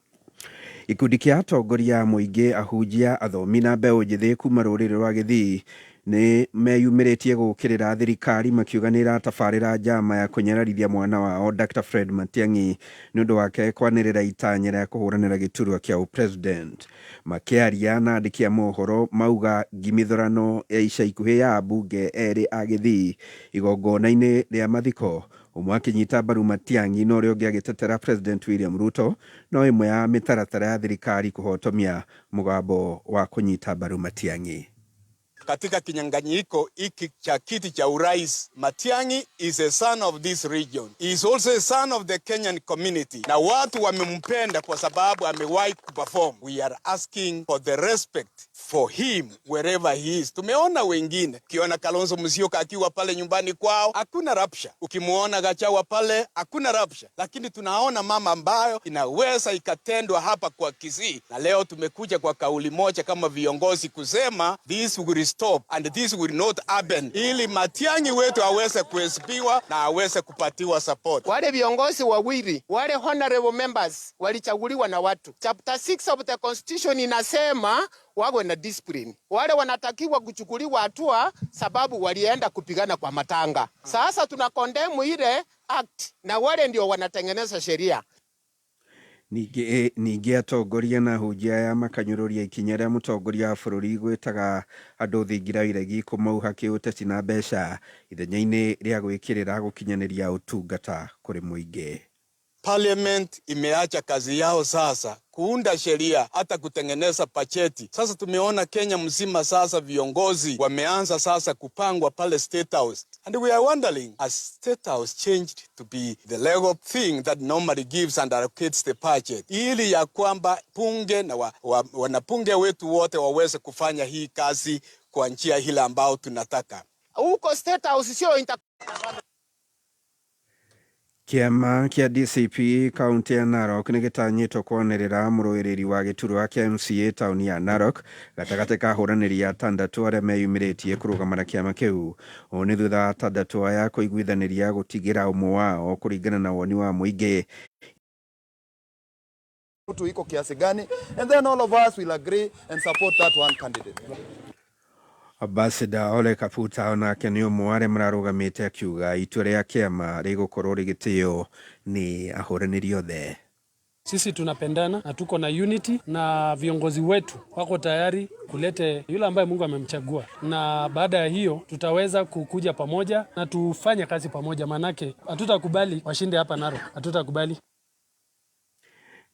Ikundi kia atongoria muingi, ahunjia, athomi na mbeũ njĩthĩ kuma rũrĩrĩ rwa Gĩthii nĩ meyumĩrĩtie gũkĩrĩra thirikari makiuganĩra tabarĩra njama ya kũnyararithia mwana wao Dr. Fred Matiang'i nĩ ũndũ wake kwanĩrĩra itanya rĩa kũhũranĩra gĩturwa kĩa president. Makĩaria na andĩki a mohoro mauga ngimithorano ya ica ikuhĩ ya ambunge erĩ a Gĩthii igongona-inĩ rĩa mathiko, ũmwe akĩnyita mbaru Matiang'i na ũrĩa ũngĩ agĩtetera President William Ruto, no ĩmwe ya mĩtaratara ya thirikari kũhotomia mũgambo wa kũnyita mbaru Matiang'i. Katika kinyang'anyiko hiki cha kiti cha urais, Matiang'i is a son of this region. He is also a son of the Kenyan community. Na watu wamempenda kwa sababu amewahi kuperform. We are asking for the respect for him wherever he is. Tumeona wengine, ukiona Kalonzo Musyoka akiwa pale nyumbani kwao, hakuna rapsha. Ukimuona Gachagua pale, hakuna rapsha. Lakini tunaona mama ambayo inaweza ikatendwa hapa kwa Kisii. Na leo tumekuja kwa kauli moja kama viongozi kusema this will stop and this will not happen, ili Matiang'i wetu aweze kuhesabiwa na aweze kupatiwa support. Wale viongozi wawili, wale honorable members walichaguliwa na watu. Chapter 6 of the constitution inasema wawe na discipline. Wale wanatakiwa kuchukuliwa hatua sababu walienda kupigana kwa matanga. Sasa tuna condemn ile act na wale ndio wanatengeneza sheria. Ningĩ atongoria na hujia ya makanyũrũria ikinya rĩa mũtongoria wa bũrũri gwĩtaga andũ thingira iregi kũmauha kĩũteti na mbeca ithenya-inĩ rĩa gwĩkĩrĩra gũkinyanĩria ũtungata kũrĩ mũingĩ. Parliament imeacha kazi yao sasa kuunda sheria hata kutengeneza bajeti. Sasa tumeona Kenya mzima sasa viongozi wameanza sasa kupangwa pale State House. And we are wondering, has State House changed to be the legal thing that normally gives and allocates the budget? Ili ya kwamba bunge na wanapunge wetu wote waweze kufanya hii kazi kwa njia hila ambao tunataka. Huko State House sio Kiama kia DCP kaunti ya Narok nĩ gĩtanyĩtwo kwanĩrĩra mũrũĩrĩri wa gĩturwa kĩa MCA tauni ya Narok gatagatĩ ka ahũranĩri atandatũ arĩa meyumĩrĩtie kũrũgamĩrĩra kĩama kĩu. Ũũ nĩ thutha wa atandatũ aya kũiguithanĩria gũtigĩra ũmwe wao kũringana na woni wa mũingĩ. Mtu iko kiasi gani, and then all of us will agree and support that one candidate. Ambassador Ole Kaputa onake nĩ ũmwe arĩa mararũgamĩte akiuga itua rĩa kĩama rĩgũkorwo rĩgĩtĩo nĩ ahũranĩri othe. Sisi tunapendana na tuko na unity na viongozi wetu wako tayari kulete yule ambaye Mungu amemchagua, na baada ya hiyo tutaweza kukuja pamoja na tufanye kazi pamoja, manake hatutakubali washinde hapa Narok, hatutakubali.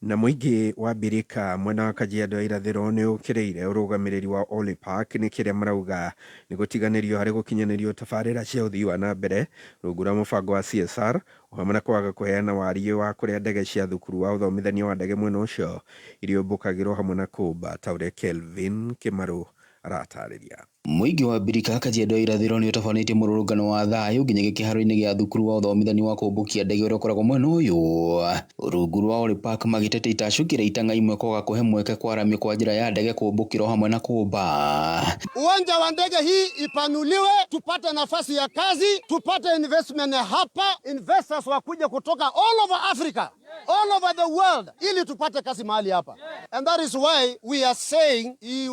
Na mũingĩ wa Birika mwena wa Kajiado irathĩro nĩ ũkĩrĩire ũrũgamĩrĩri wa Ole Park nĩ kĩrĩa marauga nĩ gũtiganĩrio harĩ gũkinyanĩrio tabarĩra cia ũthii wa na mbere rungu rwa mũbango wa CSR o hamwe na kwaga kũheana wariĩ wa kũrĩa ndege cia thukuru wa ũthomithania wa ndege mwena ũcio irĩũmbũkagĩrwo hamwe na kũmba ta ũrĩa Kelvin Kĩmarũ aratarĩria. Mũingĩ wa Birika Kajiado irathĩro nĩ ũtabanĩtie mũrũrũngano wa thayũ nginya kĩharo-inĩ gĩa thukuru wa ũthomithania wa kũmbũkia ndege ũrĩa ũkoragwo mwena ũyũ. Rungu rwa Ole Park magĩtete itacũkĩra itang'a imwe kwaga kũhe mweke kwaramio kwa njĩra ya ndege kũmbũkĩrwo hamwe na kũmba. Uwanja wa ndege hii ipanuliwe, tupate nafasi ya kazi, tupate investment hapa, investors wakuja kutoka all over Africa, all over the world, ili tupate kazi mahali hapa. And that is why we are saying hii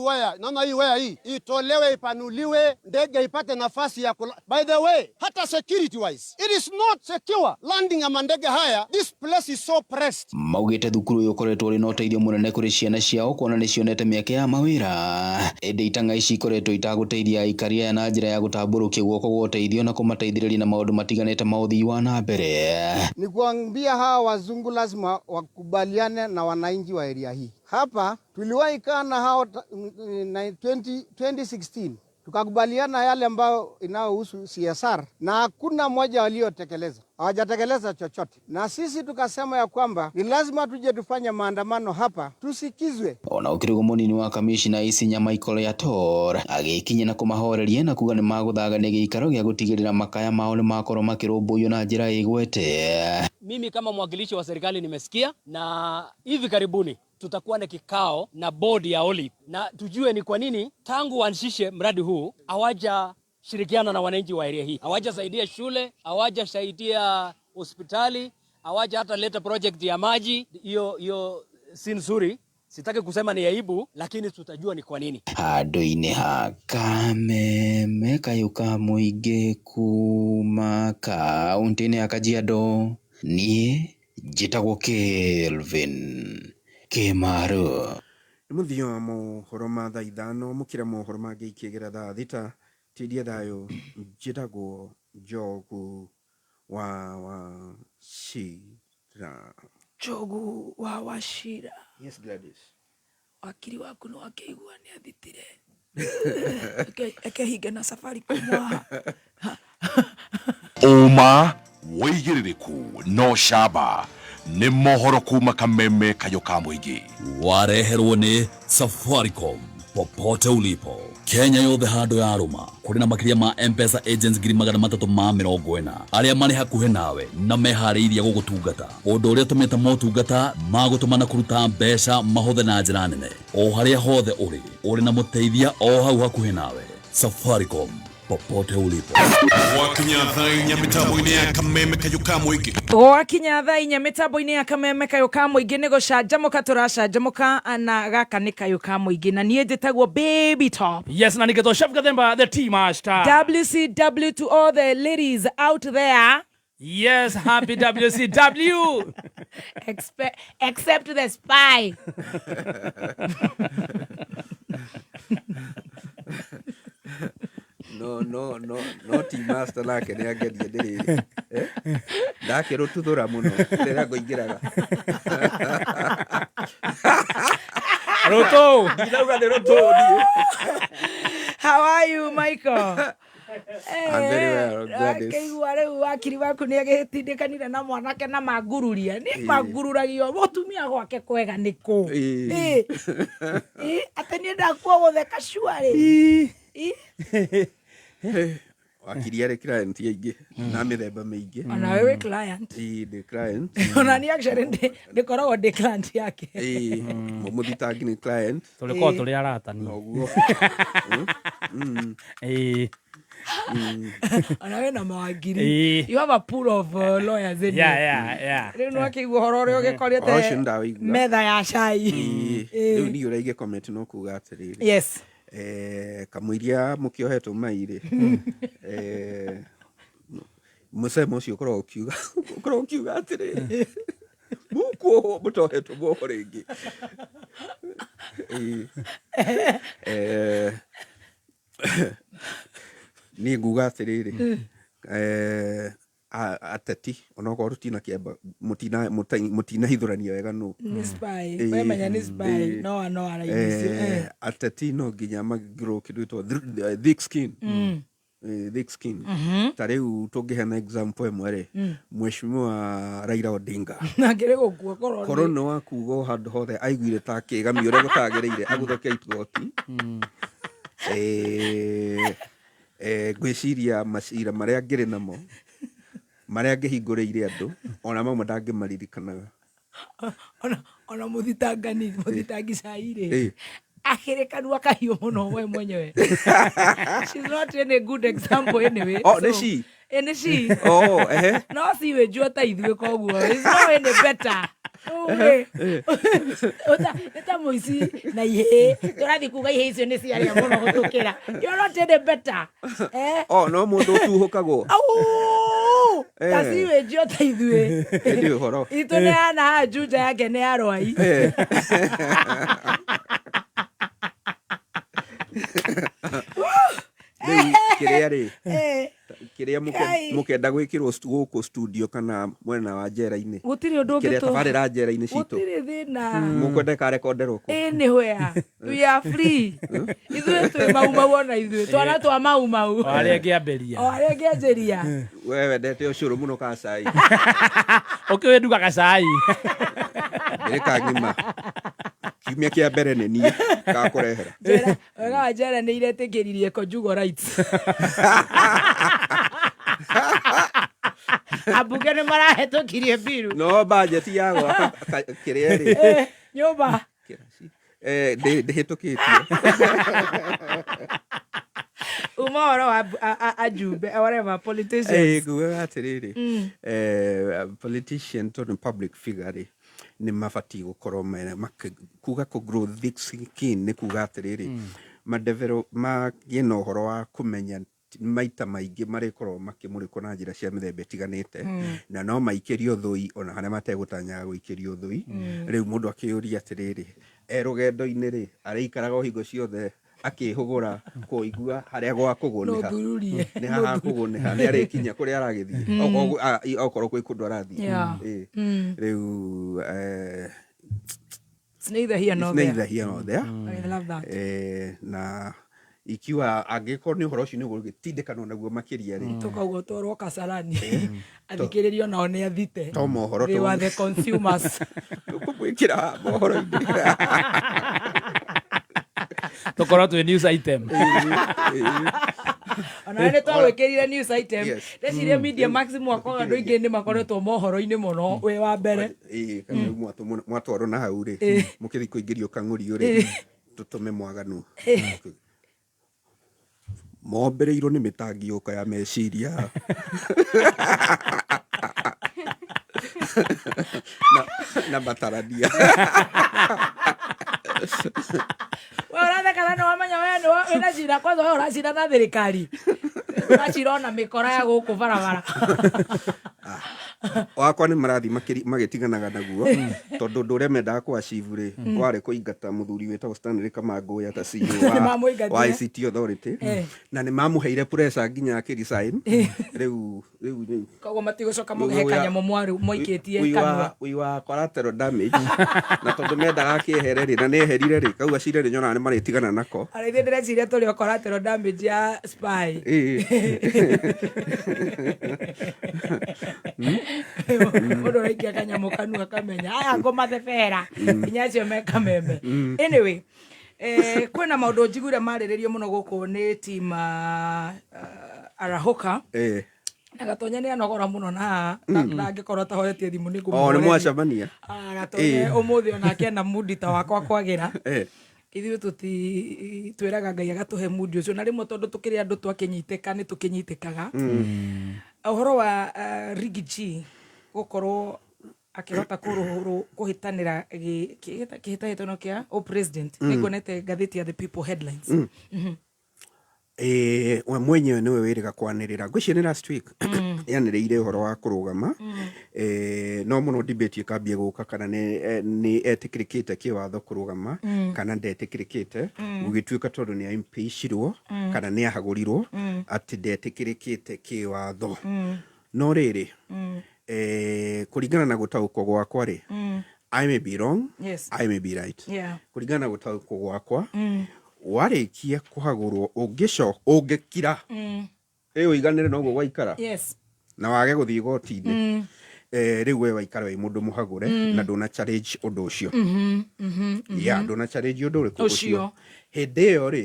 itolewe, ipanuliwe, ndege ipate nafasi ya By the way, hata security wise, it is not secure landing ya mandege haya. This place is so pressed. Maugĩte thukuru ũyũ ũkoretwo ũrĩ na ũteithio mũnene kũrĩ ciana ciao kuona nĩ cionete mĩeke ya mawĩra. Ĩndĩ itang'a ici ikoretwo itagũteithia aikari aya na njĩra ya gũtambũrũkia guoko gwa ũteithio na kũmateithĩrĩria na maũndũ matiganĩte ma ũthii wa na mbere. Ni kuambia hawa wazungu lazima wakubaliane na wananchi wa area hii. Hapa tuliwahi kaa na hao 2016 tukakubaliana yale ambayo inayohusu CSR na hakuna mmoja waliotekeleza. hawajatekeleza chochote, na sisi tukasema ya kwamba ni lazima tuje tufanye maandamano hapa tusikizwe. Ona ukirigo munini wa kamishina Isinya Michael Yator agikinya na kumahoreria na kuga ni maguthaga gikaro gya gutigirira makaya mao ni makorwo makirumbuyo na njira igwete. Mimi kama mwakilishi wa serikali nimesikia, na hivi karibuni tutakuwa na kikao na bodi ya Olive na tujue ni kwa nini tangu waanzishe mradi huu hawaja shirikiana na wananchi wa area hii. Hawaja saidia shule, hawaja saidia hospitali, hawaja hata leta project ya maji. Hiyo si nzuri. Sitaki kusema ni aibu, lakini tutajua ni kwa nini. Handũ-inĩ ha Kameme kayuka muingi kuma kaunti-inĩ ya Kajiado, niĩ njĩtagwo Kelvin Kimaru. Nĩ mũthia wa mohoro ma thaa ithano mũkĩra mohoro mangĩ ikĩgera thaa thita. Tidia dayo njĩtagwo Njogu wa Wachira. Njogu wa Wachira. Yes, Gladys. Wakiri waku no akĩigua nĩ athitire. Eke na safari kumwa. Uma wĩigĩrĩrĩku no shaba nĩ mohoro kuma Kameme kayoka mũingĩ. Wareherwo nĩ Safaricom popote ulipo. Kenya yothe handũ ya rũma kũrĩ na makĩria ma M-Pesa agents 340 arĩa marĩ hakuhĩ nawe na meharĩirie gũgũtungata. Ũndũ ũrĩa ũtũmĩte motungata magũtũmana kũruta mbeca mahũthe na njĩra nene. O harĩa hothe ũrĩ na mũteithia o hau hakuhĩ nawe. Safaricom popote ulipo. Wakinya thaa inya mĩtambo-inĩ ya Kameme kayuka mũingĩ. Wakinya thaa inya mĩtambo-inĩ ya Kameme kayuka mũingĩ nĩ gũcanjamũka tũracanjamũka na gaka nĩ kayuka mũingĩ na niĩ njĩtagwo Baby Top. Yes, na nĩgetwo chef Gathemba the team master. WCW to all the ladies out there. Yes, happy WCW. Except the spy. No team master lake nĩ angeria ndĩrĩ. Ndakĩrwo tuthũra mũno rĩrĩa ngũingĩraga. Roto. Ndĩrauga nĩ roto niĩ. How are you, Michael? I'm very well, Gladys. Akĩigua rĩu wakiri waku nĩ agĩtindĩkanire na mwanake na mangururia. Nĩ mangururagio mũtumia gwake kwega nĩkũ. Atĩ nĩ ndakuo gũtheka cuarĩ. Wakiri arĩ client aingĩ na mĩthemba mĩingĩ. Ona wewe client. The client. Ona ni actually ndikoragwo ndi client yake. Mũthitangĩ nĩ client. Tũrĩkorwo tũrĩ aratani. Ũguo. Ona we na mawakiri. You have a pool of lawyers in you. Yeah. Rĩu no akĩigua ũhoro ũrĩa ũgĩkorĩte metha ya cai. Rĩu niĩ ũraige comment no kuga atĩrĩrĩ. Yes. Kamũiria mũkĩohetwo mairĩ. Mũcemo ũcio ũkoragwo ũkiuga atĩrĩrĩ. Mũkuo mũtohetwo muoho rĩngĩ. Niĩ nguga atĩrĩrĩ. Ateti onokorwo tutina kĩamba mũtinahithũrania wega nũ. Nĩ spy. Wemenya nĩ spy. No araigithio. Ateti no nginya magĩrwo kĩndũ gĩtagwo thick skin. Thick skin. Ta rĩu tũngĩheana example ĩmwe rĩ. Mheshimiwa Raila Odinga. Ngĩrĩ gũkua korwo nĩ wakuga handũ hothe aiguire ta kĩgamio ũrĩa gũtagĩrĩire agũthũkia igoti. Gwĩciria macira marĩa ngĩrĩ namo marĩa ngĩhingũrĩire andũ ona mamwe ndangĩmaririkanaga. Ona mũthitangi cairĩ akĩrĩ kanua kahiũ mũno we mwenyewe. She's not any good example anyway. Oh, nĩ she? Nĩ she? No siwe njua ta ithuĩ koguo. It's not any better. Nĩta mũici na ihĩ tũrathiĩ kuga ihĩ icio nĩ ciarĩa mũno gũtũkĩra. You're not any better. No mũndũ ũtuhũkagwo. Ta siwe njua ta ithuĩ. Nĩ ũhoro. Itũ nĩ hana juja yake nĩ arwai. kiria mukenda gwikirwo guku studio kana mwena wa njera-ini gutiri undu kiria tabarira njera-ini citu gutiri thina mukwenda ka recorderwo ku ni where we are free ithuĩ twĩ mau ona ithuĩ twana twa mau arĩa ngĩambĩria we wendete ũcũrũ mũno ka cai ũkĩwĩ ndugaga cai ndĩrĩ kang'ima kiumia kĩa mbere nĩ niĩ gakũrehera wega wa njera nĩ iretĩkĩririe conjugal rights ambunge nĩ marahetũkirie biru no budget ya gwaka kĩrĩa rĩ nyũmba ndĩhĩtũkĩtio umoro wa ajumbe whatever politicians nguga atĩrĩrĩ politician to the public figure nĩ mabatiĩ gũkorwo kuga kũ grow thick skin nĩ kuga atĩrĩrĩ magĩe na ũhoro wa kũmenya maita maingĩ marĩkorwo makĩmũrĩkwo na njĩra cia mĩthemba ĩtiganĩte na no maikĩrio thũi ona harĩa mategũtanyaga gũikĩrio thũi rĩu mũndũ akĩũria atĩrĩrĩ rũgendo-inĩ rĩ arĩikaraga o hingo ciothe akĩhũgũra kũigua harĩa gwa kũgũnĩha nĩ haha kũgũnĩha nĩ arĩkinya kũrĩa aragĩthiĩ okorwo kwĩ kũndũ arathiĩ rĩu it's neither here nor there. I love that. Na ikiwa angĩkorwo nĩ ũhoro ũcio nĩ ũgũgĩtindĩkanwo naguo makĩria rĩ tũkauga twarwo Kasarani athikĩrĩrio nao nĩ athite to mohoro they were the consumers tũkwĩkĩra mohoro-inĩ tũkorwo twĩ news item ona nĩ twagwĩkĩrire news item ndeciria Media Maximum akoga andũ aingĩ nĩ makoretwo mohoro-inĩ mũno wĩ wa mbere kana mwatwarwo na hau rĩ mũkĩthi kũingĩrio kang'ũriũ rĩ tũtũme mwaganu mombereirwo nĩ mĩtangi yũka ya meciria na matarania wewe ũrathekana nĩ wamenya wewe wĩna cira kwanza wewe ũracira na thirikari ũracira ona mĩkora ya gũkũ barabara wakwa nĩ marathi magĩtiganaga naguo tondũ ũndũ ũrĩa mendaga kũachieve rĩ warĩ kũingata mũthuri wĩtagwo Stanley Kamangũya ta CEO wa ICT Authority na nĩ mamũheire pressure nginya akĩresign rĩu koguo matigũcoka mũgehe kanyamũ moikĩtie kanua we wa collateral damage na tondũ mendaga akĩehere rĩ na nĩ eherire rĩ kauga cire nĩ nyonaga nĩ marĩtigana nako arĩithĩ ndĩreciria tũrĩ o collateral damage ya spy mũndũ ũraikia kanyamũ kanua kamenya aya ngũmathebera inya acio meka meme anyway kwĩna maũndũ njiguire marĩrĩrio mũno gũkũ nĩ team Arahoka Gatonya nĩ anogora mũno na angĩkorwo tahoretie thimũ nĩ ngũmũhũrĩra nĩ mwacemania Gatonya ũmũthĩ onake na mudi ta wakwa kwagĩra ithuĩ twĩraga Ngai agatũhe mudi ũcio na rĩmwe tondũ tũkĩrĩ andũ twakĩnyitĩka nĩ tũkĩnyitĩkaga ũhoro wa Riggy G gũkorwo akĩhota kũhĩtanĩra kĩhĩtahĩtano kĩa president nĩnguonete ngathĩti ya The People headlines we mwenyewe niwe wĩrĩga kwanĩrĩra ngwĩciria nĩ last week yanĩrĩire ũhoro wa kũrũgama no mũno debate ĩkambia gũka kana nĩ etĩkĩrĩkĩte kĩwatho kũrũgama kana ndetĩkĩrĩkĩte gũgĩtuĩka tondũ nĩ impeachirwo kana nĩ ahagũrirwo atĩ ndetĩkĩrĩkĩte kĩwatho no rĩrĩ kũringana na gũtaũkwo gwakwa rĩ I may be wrong I may be right kũringana na gũtaũkwo gwakwa warĩkia kũhagũrwo ũngĩkira ũiganĩre noguo gwaikara na wage gũthiĩ igoti-inĩ rĩu we waikara wĩ mũndũ mũhagũre na ndũna challenge ũndũ ũcio ndũna challenge ũndũ ũrĩkũ ũcio hĩndĩ ĩyo rĩ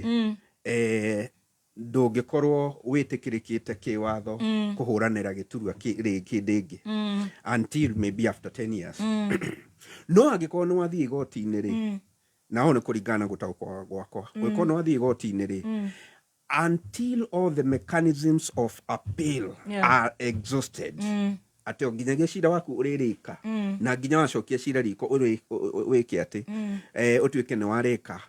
ndũngĩkorwo wĩtĩkĩrĩkĩte kĩwatho kũhũranĩra gĩturwa kĩndĩngĩ until maybe after 10 years no angĩkorwo nĩ wathiĩ igoti-inĩ rĩ nao nĩ kũringana gũtaũkwo gwakwa gwĩkorwo nĩ wathiĩ igoti-inĩ rĩ until all the mechanisms of appeal are exhausted atĩ nginyagia cira waku ũrĩrĩka na nginya wacokia cira riko wĩke atĩ ũtuĩke nĩ warĩka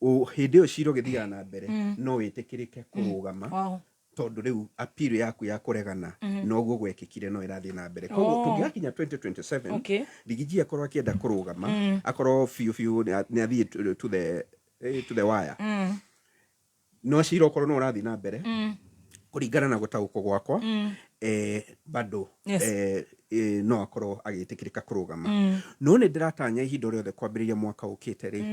hĩndĩ ĩyo cira ũgĩthiaga na mbere no wĩtĩkĩrĩke kũrũgama tondũ rĩu appeal yaku ya kũregana noguo gwekĩkire no ĩrathiĩ na mbere koguo tũngĩakinya 2027 Riggy G akorwo akĩenda kũrũgama akorwo biũ nĩ athiĩ to the wire no cira ũkorwo no ũrathiĩ na mbere kuringana na gutaguko gwakwa bado no akorwo agitikirika kurugama no ni ndiratanya ihinda riothe kwambiriria mwaka ukite ri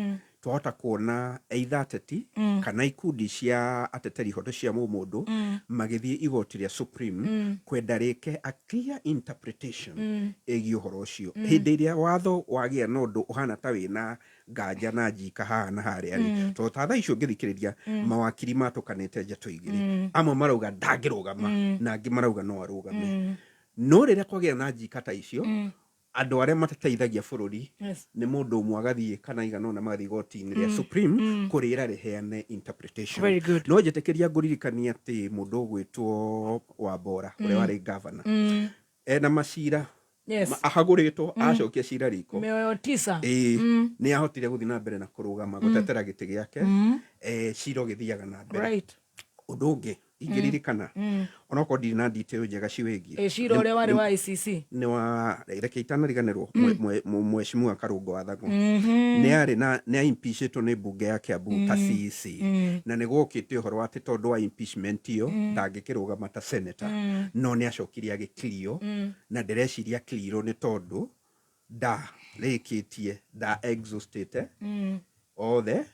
twahota kuona either ateti kana ikundi cia ateteri hoto cia mundu magithie igoti ria Supreme kwenda rike a clear interpretation egi uhoro ucio hindi iria watho wagia no ndu uhana ta wina nganja na njika hana haria ri to tatha icio ngithikiriria mawakiri matukanite njatu igiri amwe marauga ndangirugama na angi marauga no arugame no riria kwagia na njika ta icio andu aria mateteithagia bururi ni mundu umwe agathie kana igana na magathi goti-ini ria Supreme kurira reheane interpretation no njetekeria nguririkania ati mundu gwitwo Wambora uria wari governor ena macira ahaguritwo acokia cira riko mioyo 9 ni ahotire guthi na mbere na kurugama gutetera giti giake cira githiaga na mbere undu ungi ingiririkana onako ndiri na detail njega ciwegi cira uria wari wa ICC ni wa reke itanariganirwo mheshimiwa Karungo Wathagu ni ari na ni impeachment ni bunge ya Kiambu ta CC na ni gukite uhoro ati tondu wa impeachment iyo ndangikirugama ta senator no ni acokiria gikilio na ndireciria clear ni tondu da rekitie da exhausted all the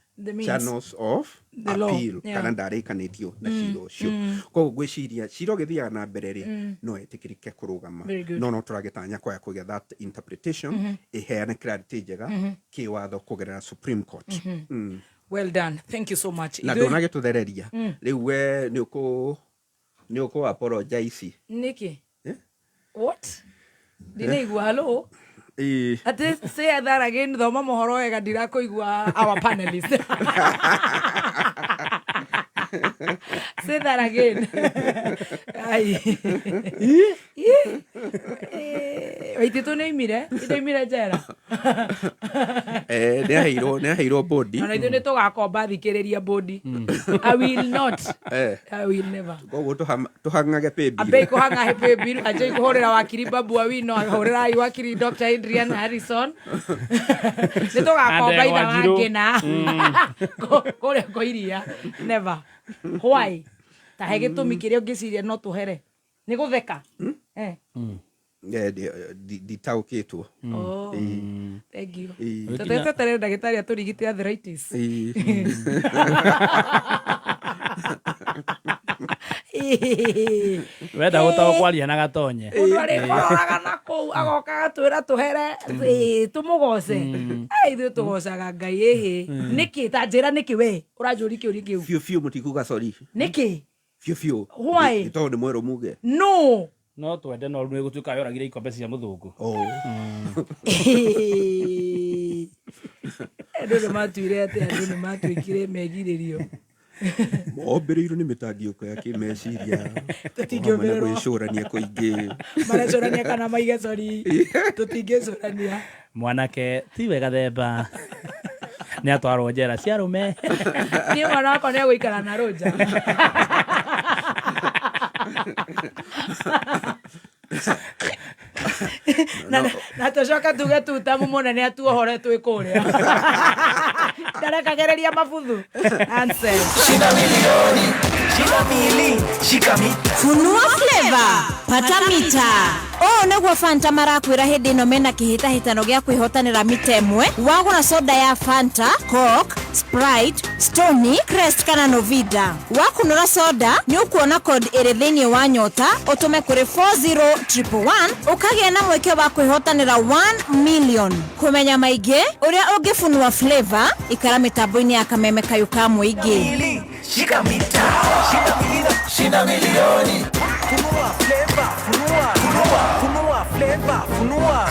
channels of the appeal kana ndarikanitio na ciro ucio kwa gwiciria ciro githiaga na mbere ri no etikirike kurugama no turagitanya kwa kugia that interpretation iheane clarity njega kiwatho kugerera Supreme Court. Well done, thank you so much. Na ndonage tuthereria riu we ni uko apologize niki what ndiraigua hello ati say that again thoma mohoro wega ndirakuigua our panelist say that again waititu ni imire njera ne hairo body na ithu ni tugakomba thikiriria body I will not I will never go tuhangage pebi abe ko hanga pebi aje kuhorera wakiri Babu Awino ahorera wakiri Dr. Adrian Harrison ni tugakomba ina wangena kore koiria never why ta hege tumikire ngiciria no tuhere ni gutheka ditaukitwo thank you tete tere ndagitari aturigite arthritis wenda gutago kwaria na gatonye mundu ari kororaga na kou agoka gatwira tuhere tumugoce ithu tugocaga Ngai niki ta njira niki we uranjuri kiuri kiu fiu mutikuga sorry niki fiu why to ni mwero muge no twende no rune gutuika yoragire ikombe cia muthungu ndu matuire ati andu ni matuikire megiririo mobereiru ni mitagiuko ya kimeciria tutingiobererwo gwicurania kuingi maracurania kana maige sorry tutingicurania mwanake ti wega themba ni atwarwo njera cia rume ni mwana wako ni agũikara na roja na tucoka tuge tutamu munene atuohore twi kuria ndarekagereria mabuthu Shida milioni, shida mili, shika mita. Funua Flavor, pata mita. Neguo Fanta marakwira hindi ino mena kihitahitano gia kwihotanira mita imwe wagura soda ya Fanta, Coke, Sprite, Stoney, Crest kana Novida. Wakunura soda ni ukuona code iri thiini wa nyota utume kuri 40111 ukagia na mweke wa kwihotanira 1 million. Kumenya maingi uria ungifunua Flavor ikara mitambo-ini ya Kameme Kayu ka Muingi. Shika mita, shida milioni. Funua Flavor, funua Flavor, funua.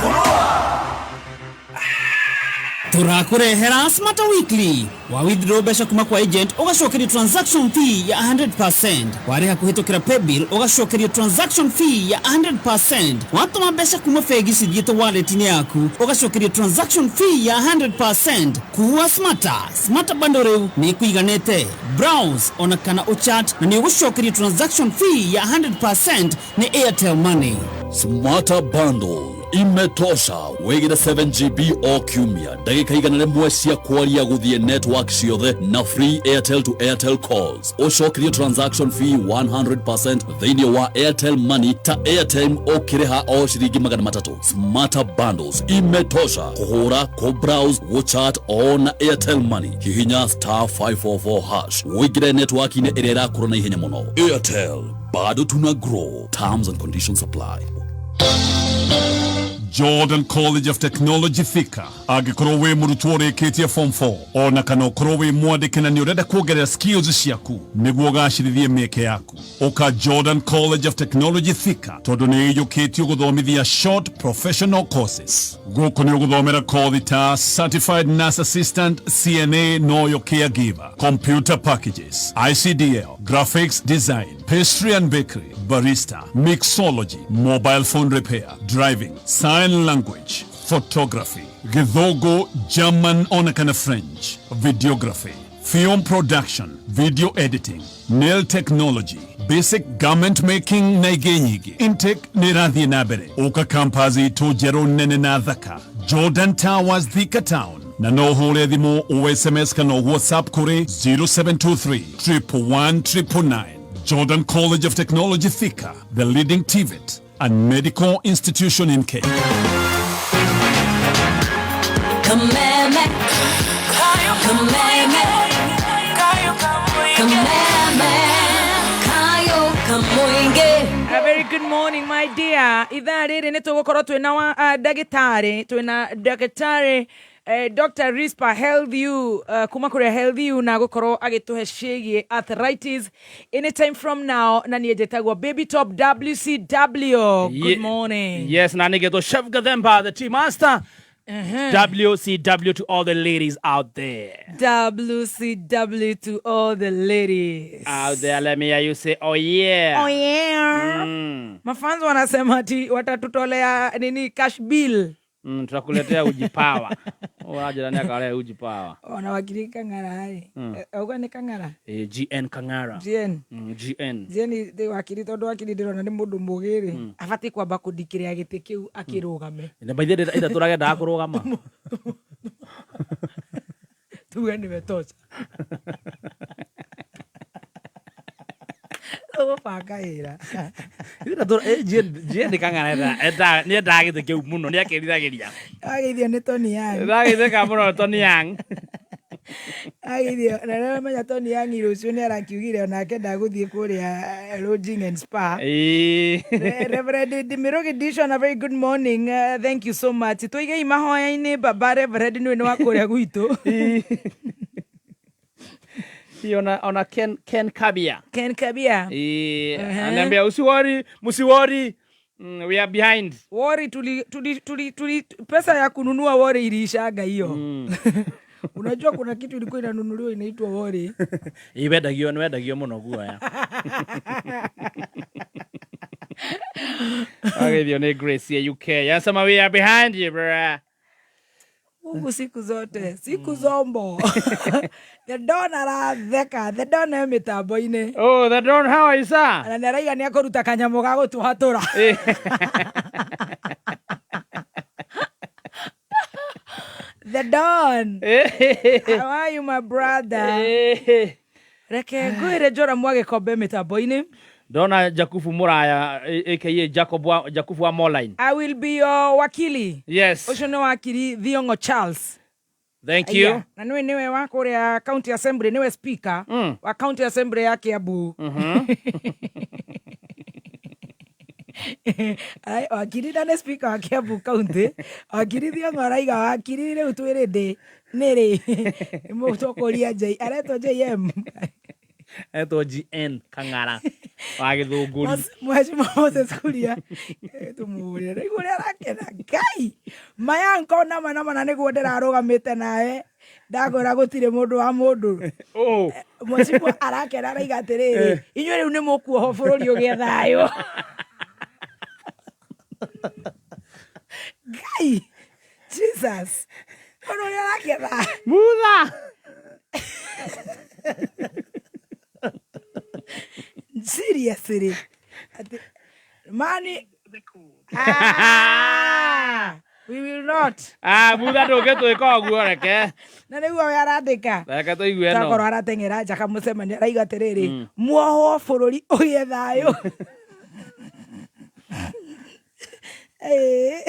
Turakurehera Smart Weekly wa withdraw besha kuma kwa agent ugashokeria transaction fee ya 100%. Wariha kuhitukira paybill ugashokeria transaction fee ya 100%. Watuma besha kuma fegi cithieto wallet-ini yaku ugashokeria transaction fee ya 100%. Kuwa Smart bundle riu ni kuiganete. Browse ona kana uchat na ni ugushokeria transaction fee ya 100% ni Airtel Money. Smart bundle imetosha. Wegera 7GB o kiumia ndagika igana rimwe cia kwaria guthie network ciothe na free Airtel to Airtel calls. Ucokirie transaction fee 100% thĩinĩ wa Airtel Money ta Airtime okĩrĩha o ciringi 300. Smarter bundles imetosha kuhura, browse, chat on Airtel Money. Hihinya *544# wegera network-inĩ ĩrĩa ĩrakũra na ihenya mũno. Airtel, bado tuna grow. Terms and conditions apply. Jordan College of Technology Thika angĩkorwo wĩ mũrutwo ũrĩkĩtie form 4 ona kana ũkorwo wĩ mwandĩke na nĩ ũrenda kuongerera skills ciaku nĩguo ũgacĩrithie mĩeke yaku. Ũka Jordan College of Technology Thika tondũ nĩ ĩiyũkĩtio gũthomithia short professional courses. Gũkũ nĩ ũgũthomera kothi ta Certified Nurse Assistant, CNA no yo caregiver, computer packages, ICDL, graphics design, pastry and bakery, barista, mixology, mobile phone repair, driving, sign language, photography, Githogo, German on a French, videography, film production, video editing, nail technology, basic garment making na igenyigi. Intake ni radhi na bere. Oka kampazi to jero nene na dhaka. Jordan Towers Thika Town. Na no hole thimo o SMS kano WhatsApp kure 0723 111 999. Jordan College of Technology Thika, the leading TVET and medical institution in Kenya. A very good morning, my dear. Idhaa rĩrĩ nĩ tũgũkorwo twĩna ndagĩtarĩ Dr. Rispa HealthU kuma kũrĩa HealthU na gũkorwo agĩtũhe ciĩgiĩ arthritis anytime from now na niĩ njĩtagwo Baby Top WCW. Good morning. Yes, na nĩgetwo Chef Gathemba, the tea master. WCW to all the ladies out there. WCW to all the ladies out there. Let me hear you say, oh yeah. Oh yeah. Mafans wanasema ati watatutolea nini cash bill. Tutakuletea ujipawa. Waje ndani akalea ujipawa. Wanawakili Kangara hai. Uga ni Kangara? GN Kangara. GN. GN they wakili todo wakili ndirona ni mundu mugiri. Afati kwamba kudikiria gite kiu akirugame. Na by the way ida turagenda kurugama. Tuwe nimetosha. Ogo pakaira. Ida to GN Kangara eta ni ndagite kiu muno ni akiriragiria. Agithio ni Tony Yang. Ndagite ka muno Tony Yang. Agithio na rĩu menya Tony Yang rũciũ nĩ arakiugire ona akenda gũthiĩ kũrĩa lodging and spa. Reverend Dimirogi Dishon, a very good morning. Thank you so much. Tuige imahoya-inĩ baba Reverend nĩ wa kũrĩa gwitũ. Ona Ken Kabia. Ken Kabia. Anambia musiwori. We are behind. Worry tuli pesa ya kununua worry ilishaga hiyo. Unajua kuna kitu ilikuwa inanunuliwa inaitwa worry. Iwedagio muno guaya. Agithio ni Grace ya UK. Yasema we are behind you, bro. Mungu siku zote, siku zombo. The Don aratheka, the Don e mitambo-inĩ. Oh, the Don, how are you, sir? Na nĩaraiga nĩ akũruta kanyamũ ga gũtũhatũra. The Don. How are you, my brother? Reke ngwĩre Njora Mwagĩkombe mitambo-inĩ. Dona Jakufu Muraya, aka Jakufu wa Moline. I will be your wakili. Yes. Ucio nĩ wakili Thiongo Charles. Thank you. Na niwe wa kũrĩa County Assembly, niwe speaker wa County Assembly ya Kiambu. Ai wakili na speaker wa Kiambu County. Wakili Thiongo araiga wakili rĩu twĩrĩndĩ nĩrĩ mũtongoria J aretwo JM. Eto GN Kangara wa Gĩthũngũri. Mheshimiwa Moses Kuria tumũrire rĩu arakena Ngai mayanko nama na nĩguo ndĩrarũgamĩte nawe ndagora gũtirĩ mũndũ wa mũndũ. Mheshimiwa arakena araiga atĩrĩrĩ inyuĩ rĩu nĩ mũkuoho bũrũri ũgĩe thayũ. Ngai Jesus bũrũri arakena mutha. Seriously. Money. not. Mutha ndũngĩtũ ĩkoguo reke. Na nĩguo we arandĩka. Reke tũigue no. Takorwo arateng'era nja kamũcemania araiga atĩrĩrĩ, muohwo bũrũri ũgĩe thayũ.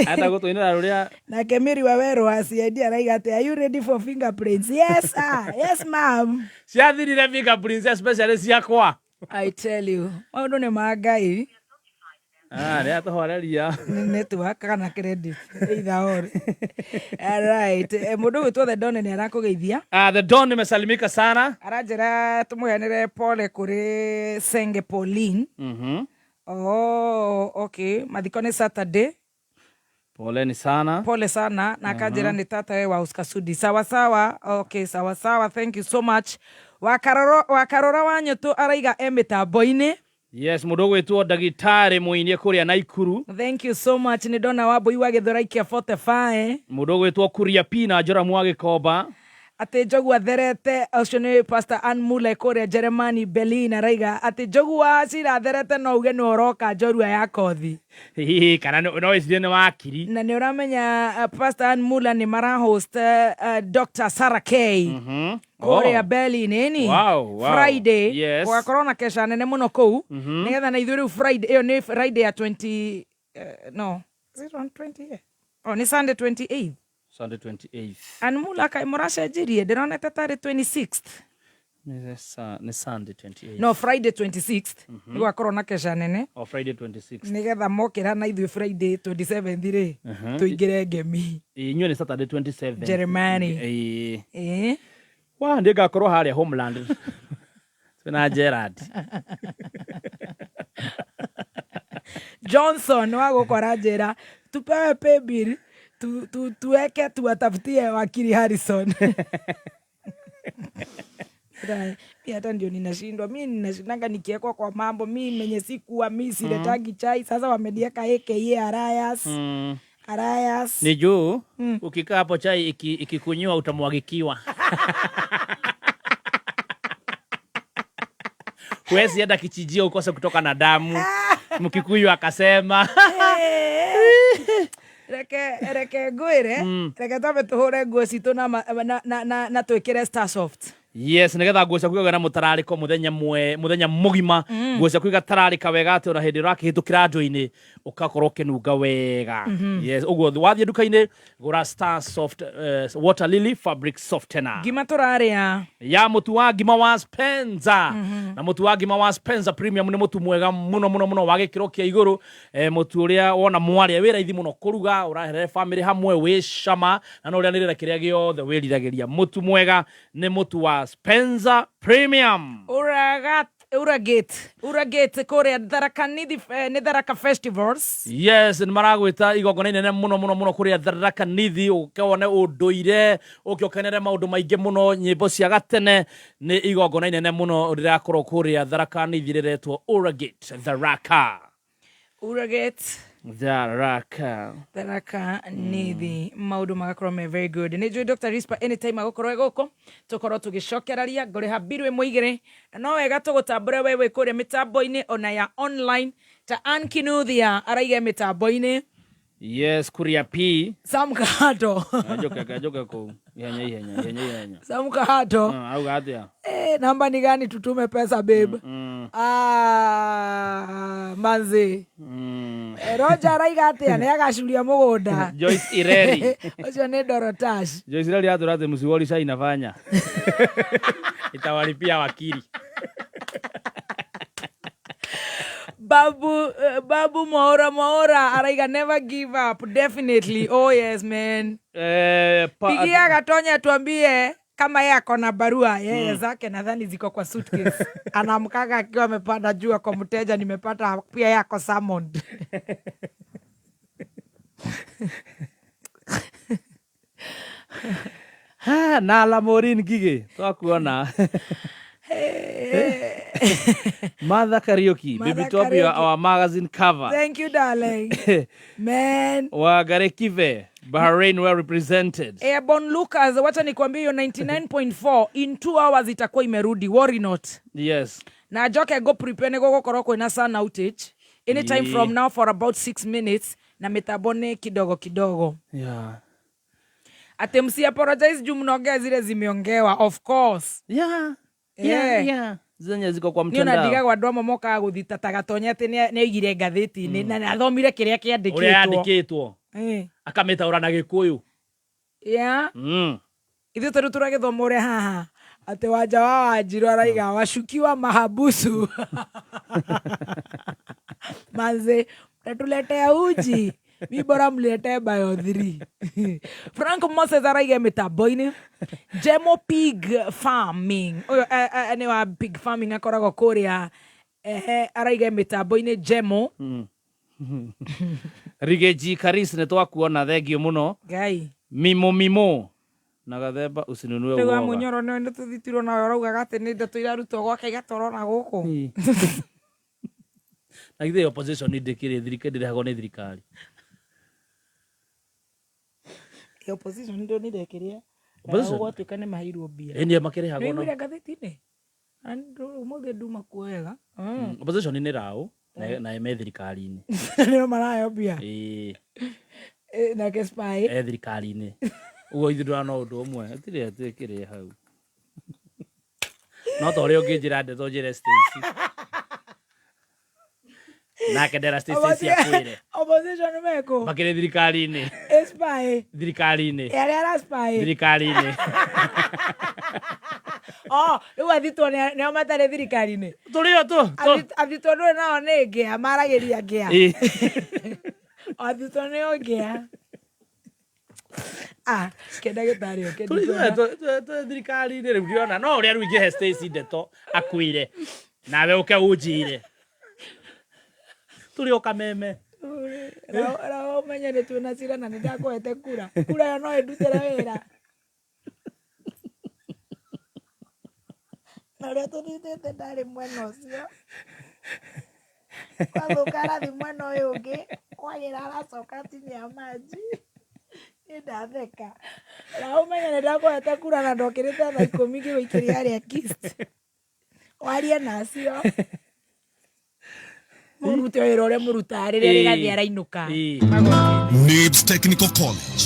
Ata gũtũinĩra rũrĩa. Nake Mary Waweru wa CID araiga atĩ, are you ready for fingerprints? Yes, sir. Yes, ma'am. Ciathirire fingerprints especially ciakwa. I tell you. Maũndũ nĩ ma Ngai. Nĩ atũhoreria. Nĩ tuwaka na credit. Either or. All right. Mũndũ gwĩtwo The Don nĩ arakũgeithia. The Don nimesalimika sana. Aranjĩra tũmũheanĩre pole kũrĩ Senge Pauline. Oh, okay. Mathiko nĩ Saturday. Poleni sana. Pole sana. Na akanjĩra nĩ tata we wa Uskasudi. Sawa sawa. Okay, sawa sawa. Thank you so much. Wakarora wa Nyũtũ araiga mĩtambo-inĩ. Yes, mũndũ gwĩtwo ndagĩtarĩ Mũinie kũrĩa Naikuru. Thank you so much. Nĩ ndona Wambui wa Gĩthũraikia 45. Mũndũ gwĩtwo Kuria P na Joramu wa Gĩkomba. Ati Njogu atherete, ũcio nĩ Pastor Ann Mule kũrĩa Jeremani Berlin araiga ati Njogu wa Cira atherete no uge nĩ ũroka njorua ya kothi. Kana no ĩcire nĩ wakiri. Na nĩ ũramenya Pastor Ann Mule nĩ marahost Dr. Sarah K. Kũrĩa Berlin ĩni. Friday. Gũgakorwo na kesha nene mũno kũu. Nĩgetha na ithuĩ rĩu Friday, ĩyo nĩ Friday ya 20, no, is it on 20? Oh, nĩ Sunday 28th. Sunday 28th. And Mulaka mũracenjirie ndĩronete tarĩ 26th. Nĩ Sunday 28th. No, Friday 26th. Nĩgwakorwo na kesha nene. Oh, Friday 26th. Nĩgetha mokĩra na ithuĩ Friday 27th rĩ. Tũingĩre ngemi. Inyuĩ nĩ Saturday 27th. Jeremani. Ndiĩ ngakorwo harĩa Homeland. Twĩna Gerard. Johnson wa gũkora njĩra tupewe pay bill. Tuweke tuwatafutie wakili Harrison. Mimi hata ndio ninashindwa. Mimi ninashindanga nikiekwa kwa mambo. Mimi mwenye sikuwa mimi siletagi chai. Sasa wamedieka AKA Arayas. Ni juu ukikaa hapo chai ikikunywa utamwagikiwa. Huwezi enda kichijio ukose kutoka na damu. Mkikuyu akasema. Reke ngwire. Reke twabe tũhũre nguo citũ na twĩkĩre Star Soft. Yes, nĩgetha nguo ciaku igagĩa na mũtararĩko mũthenya mũgima. Nguo ciaku igatararĩka wega atĩ ona hĩndĩ ũrakĩhĩtũkĩra njũ-inĩ ũgakorwo ũkĩnunga wega. Yes, ũguo wathiĩ nduka-inĩ gũra Star Soft Water Lily Fabric Softener. Ngima tũrarĩa ya mũtu wa ngima wa Spencer. Na mũtu wa ngima wa Spencer Premium nĩ mũtu mwega mũno wa gĩkĩro kĩa igũrũ. Mũtu ũrĩa wona mwarĩa wĩ raithi mũno kũruga, ũrahere family hamwe wĩ cama na no ũrĩa nĩrĩra kĩrĩa gĩothe wĩriragĩria. Mũtu mwega nĩ mũtu wa Spencer Premium. Uragate kũrĩa Tharaka Nithi nĩ Tharaka Festivals. Yes, nĩ maragwĩta igongona inene mũno kũrĩa Tharaka Nithi, ũkĩone ũndũire, ũkĩokenere maũndũ maingĩ mũno, nyĩmbo cia gatene. Nĩ igongona inene mũno rĩrakorwo kũrĩa Tharaka Nithi rĩretwo Uragate Tharaka. Tharaka Nithi. Maũndũ magakorwo me very good. Nĩ njũĩ Dr. Rispa anytime agũkorwo gũkũ tũkorwo tũgĩcokeraria ngũrĩha mbirũ ĩmwe igĩrĩ. No wega tũgũtambũre wewe kũrĩa mĩtambo-inĩ ona ya online ta Ann Kinuthia araiga mĩtambo-inĩ. Yes, Kuria P. Sam Kahato. Ajoka kuu. Ihenya. Sam Kahato. Auga atia. Namba ni gani tutume pesa babe? Manzi. Roger araiga atia nĩ agacuria mũgũnda. Joyce Ireri. Ũcio nĩ Dorotash. Joyce Ireri aturate msiwoli sasa inafanya. Itawalipia wakili. Babu Maora araiga never give up, definitely. Oh yes man. Pigia Gatonya tuambie kama yeye ako na barua yeye zake nadhani ziko kwa suitcase. Anamkaga akiwa amepanda juu kwa mteja, nimepata pia yako summoned. Na la Morin Gige twakuona. Mother Karaoke, Baby Topi, our magazine cover. Thank you, darling. Man. Wagare Kive, Bahrain well represented. Airborne Lucas, wacha nikwambie hiyo 99.4 in 2 hours itakuwa imerudi, worry not. Yes. Na joke go prepare nego gũkorwo kwĩna sun outage anytime from now for about 6 minutes na metabone kidogo. Yeah. Ate msi apologize juu mnaongea zile zimeongewa, of course. Yeah. Zenye ziko kwa mtandao. Niona ndiga kwa ndomo moka guthita tagatonya ati ne igire ngatheti ni na athomire kiria kiandikitwo. Uria andikitwo. Akametaura na Gikuyu. Ithu turu turagithoma uria haha. Ate waja wa Wanjiru araiga washukiwa mahabusu. Manze, tatuletea uji. Mi bora mlete bio 3. Frank Moses araiga mitambo-ini. Jemo Pig Farming. Oyo ene wa pig farming akoragwo kuria. Araiga mitambo-ini Jemo. Rigeji Karis ne twakuona thengio muno. Ngai. Mimo. Na gathemba usinunue uoga. Rĩu munyoro no nĩ tũthitirwo na arauga gate nĩ ndeto irarutwo gwake igatwarwo na gũkũ. Na ithe opposition ndĩkĩrĩ thirikari ndĩrehagwo nĩ thirikari. Opposition ndio nĩ ndĩkĩrĩa. Opposition gwatuĩka nĩ maheirwo mbia. Nĩ makĩrĩhagwo no. Nĩ ngathĩti-inĩ. Andũ mũthĩ nduma kuoega. Opposition nĩ rao na eme thirikari-inĩ. Nĩ marayo mbia. Na kespai. Thirikari-inĩ. Ugo ithu no undu umwe atire atikire hau no to rio ngijira ndeto njire Stacy na kedera Stacy cia kwire opposition meko makire thirikari-ini spy thirikari-ini era spy thirikari-ini riu athitwo nio matare thirikari-ini turio tu athitwo ndio nao nĩ ngĩa marageria ngĩa athitwo nio ngĩa kenda gĩtarĩ thirikari-inĩ rĩu ndiona no ũrĩa rĩu ingĩhe Stacy ndeto akuire nawe ũke ũnjire tũrĩ o kameme ra ũmenye nĩ twĩna cira na nĩ ndakũhete kura yo no ĩndutĩre wĩra na ũrĩa tũnyitĩte ndarĩ mwena ũcio kwathũka arathi mwena ũyũ ũngĩ kwagĩra aracoka tinia maji ndatheka ra umenye nĩ ndakwete kura na ndokĩrĩte thaa 10 gĩgũikĩria harĩa kist warie nacio mũrute wĩra ũrĩa mũrutaga rĩrĩa rĩgathiĩ arainũka. NIBS Technical College.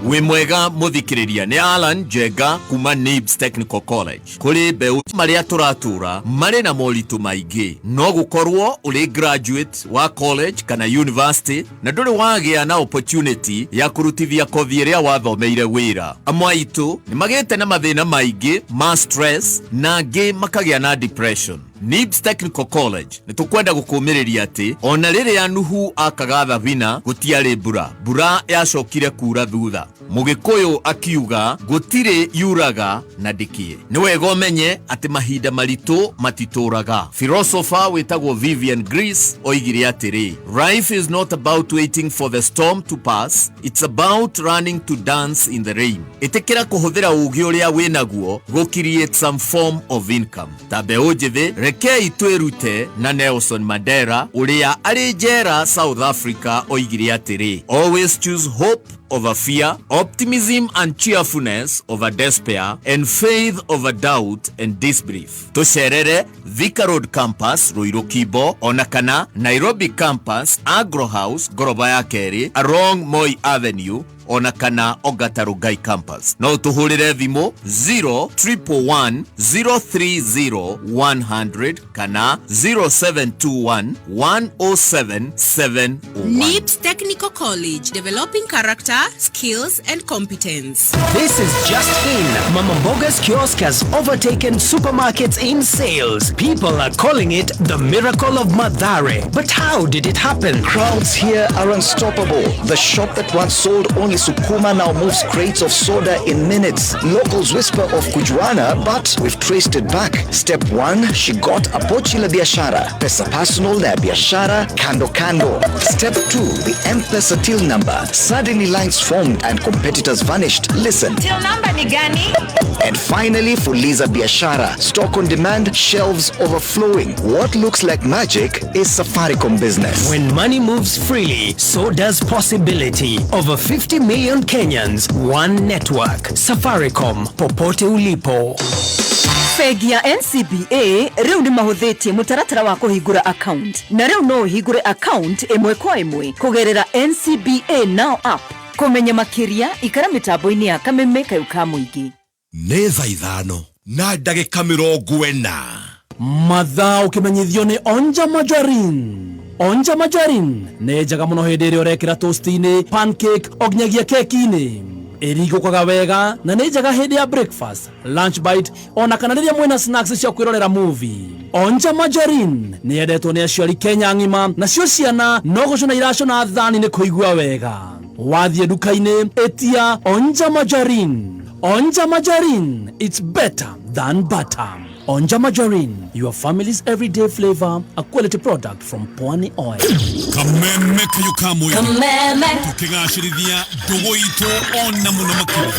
Wĩ mwega muthikiriria ni Alan Jenga kuma NIBS Technical College. Kuri mbeu maria turatura mari na moritu maingi no gukorwo uri graduate wa college kana university na nduri wagia na opportunity ya kurutithia kothi iria wathomeire wira. Amwe aitu ni magite na mathina maingi ma stress na angi makagia na depression. NIBS Technical College nitukwenda gukumiriria ati ona riria Nuhu akagatha bina gutiari mbura yacokire kura thutha. Mugikuyu akiuga gutire yuraga na ndikie. Ni wega umenye ati mahinda maritu matituraga. Philosopher witagwo Vivian Greece oigire atiri, life is not about waiting for the storm to pass, it's about running to dance in the rain. Itikira kuhuthira ugi uria winaguo go create some form of income. Tabe ojive rekei twirute na Nelson Mandela uria ari njera South Africa oigire atiri, always choose hope over fear, optimism and cheerfulness over despair, and faith over doubt and disbelief. Tucerere Thika Road Campus Ruiru Kibo, onakana Nairobi Campus Agro House Goroba ya Keri along Moi Avenue, onakana Ogatarugai Campus. No tuhurire thimu 0311030 kana 0721107701. NIBS Technical College, developing character, skills and competence. This is just in. Mama Mboga's kiosk has overtaken supermarkets in sales. People are calling it the miracle of Mathare. But how did it happen? Crowds here are unstoppable. The shop that once sold only sukuma now moves crates of soda in minutes. Locals whisper of Kujuana, but we've traced it back. Step 1, she got a pochi la biashara. Pesa personal la biashara kando kando. Step 2, the M-Pesa till number. Suddenly lines formed and competitors vanished. Listen. Till number ni gani? And finally, Fuliza Biashara. Stock on demand, shelves overflowing. What looks like magic is Safaricom business. When money moves freely, so does possibility. Over 50 million Kenyans, one network. Safaricom, popote ulipo. Bengi ya NCBA riu ni mahuthitie mutaratara wa kuhingura account. Na riu no uhingure account imwe kwa imwe kugerera NCBA Now app. Kũmenya makĩria ikara mĩtambo-inĩ ya Kameme Kayũ ka Mũingĩ. Nĩ thaa 5 na ndagĩka 40. Mathaa ũkĩmenyithio nĩ Onja Majorin. Onja Majorin nĩ njega mũno hĩndĩ ĩrĩa ũrekĩra toast-inĩ, pancake, o nginyagia keki-inĩ. Ĩrigũkaga wega na nĩ njega hĩndĩ ya breakfast, lunch bite, ona kana rĩrĩa mwĩna snacks cia kwĩrorera movie. Onja Majorin nĩ yendetwo nĩ aciari Kenya ng'ima, nacio ciana no gũcũna iracũna thani nĩ kũigua wega. Wathiĩ nduka-inĩ ĩtia Onja Majorin. Onja Majorin, it's better than butter. Onja Majorin, your family's everyday flavor, a quality product from Pwani Oil. Kameme Kayũ ka Mũingĩ. Kameme. Tũkĩgacĩrithia ndũgũ itũ ona mũno makĩria.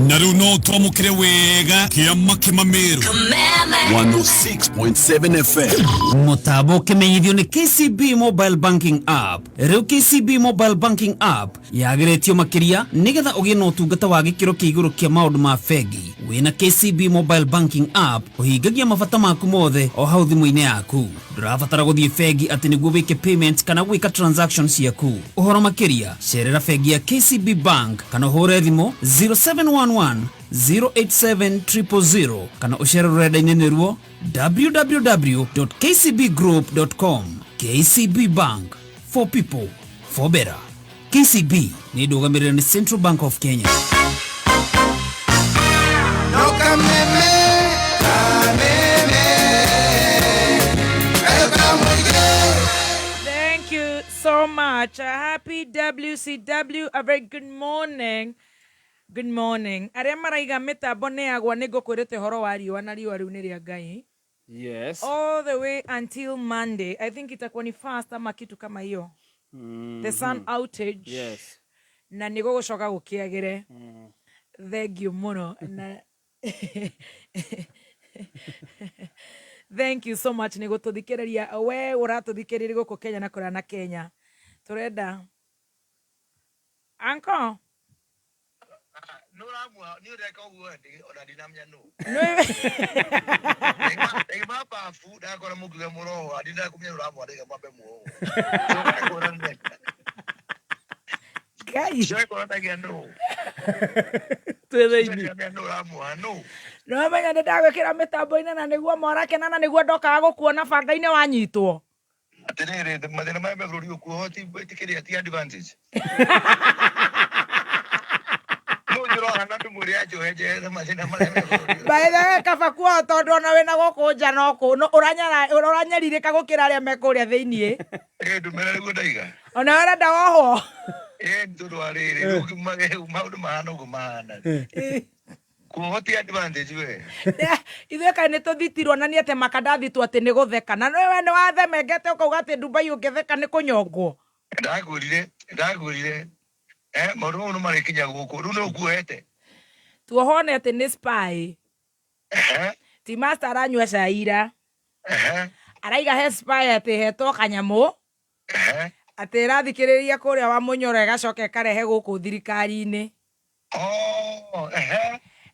Na rĩu no twamũkĩre wega kĩama kĩmamĩrũ. Kameme. 106.7 FM. Mũtambo ũkĩmenyithio nĩ KCB Mobile Banking App. Rĩu KCB Mobile Banking App yagĩrĩtio makĩria nĩgetha ũgĩe na ũtungata wa gĩkĩro kĩa igũrũ kĩa maũndũ ma bengi. Wĩna KCB Mobile Banking App ũhingagia mabata maku mothe o hau thimũ-inĩ yaku. Ndũrabatara gũthiĩ bengi atĩ nĩguo wĩke payment kana gwĩka transactions ciaku. Ũhoro makĩria cerera bengi ya KCB Bank kana ũhũre thimũ 0711 087 000 kana ũcere rũrenda-inĩ nĩruo www.kcbgroup.com. KCB Bank, for people, for better. KCB nĩ ndũgamĩrĩre nĩ Central Bank of Kenya. Thank you so much. A happy WCW, a very good morning. Good morning. Arĩa maraiga mĩtambo nĩ yagwa nĩ ngũkwĩrĩte horo wa riũa na riũa rĩu nĩ rĩa Ngai. Yes. All the way until Monday. I think itakuwa ni fast ama kitu kama hiyo. The sun outage. Yes. Na nĩ gũgũcoka gũkĩagĩre. Thank you mũno. Thank you so much nĩ gũtũthikĩrĩria. We ũratũthikĩrĩria gũkũ Kenya na kũrĩa na Kenya. Turenda. Uncle. No menya nĩ ndagwĩkĩra mĩtambo-inĩ na nĩguo morakena na nĩguo ndokaga gũkuona banga-inĩ wanyitwo. Atĩrĩrĩ mathĩna maya me bũrũri ũkuo hoti ĩtĩkĩria ti advantage. Baitha kaba kuo tondũ ona wĩna gũkũ nja no kũ ũranyarirĩka gũkĩra arĩa me kũrĩa thĩiniĩ. Ndũmĩra nĩguo ndaiga. Ona wenda wohwo. Tondũ wa rĩrĩ maũndũ mahana ũguo mahana. Kuhoti advantage we. Ithuĩ kaĩ nĩ tũthitirwo na nĩ atĩ makandathitwo atĩ nĩ gũtheka. Na we nĩ wathemengete ũkauga atĩ Dubai ũngĩtheka nĩ kũnyongwo. Ndagũrire. Maũndũ mau nĩ marĩkinya gũkũ. Rĩu nĩ ũkuohete. Tuohone atĩ nĩ spy. Ti master aranyua cai ira. Araiga he spy atĩ hetwo kanyamũ. Atĩ ĩrathikĩrĩria kũrĩa wa Mũnyoro ĩgacoka ĩkarehe gũkũ thirikari-inĩ.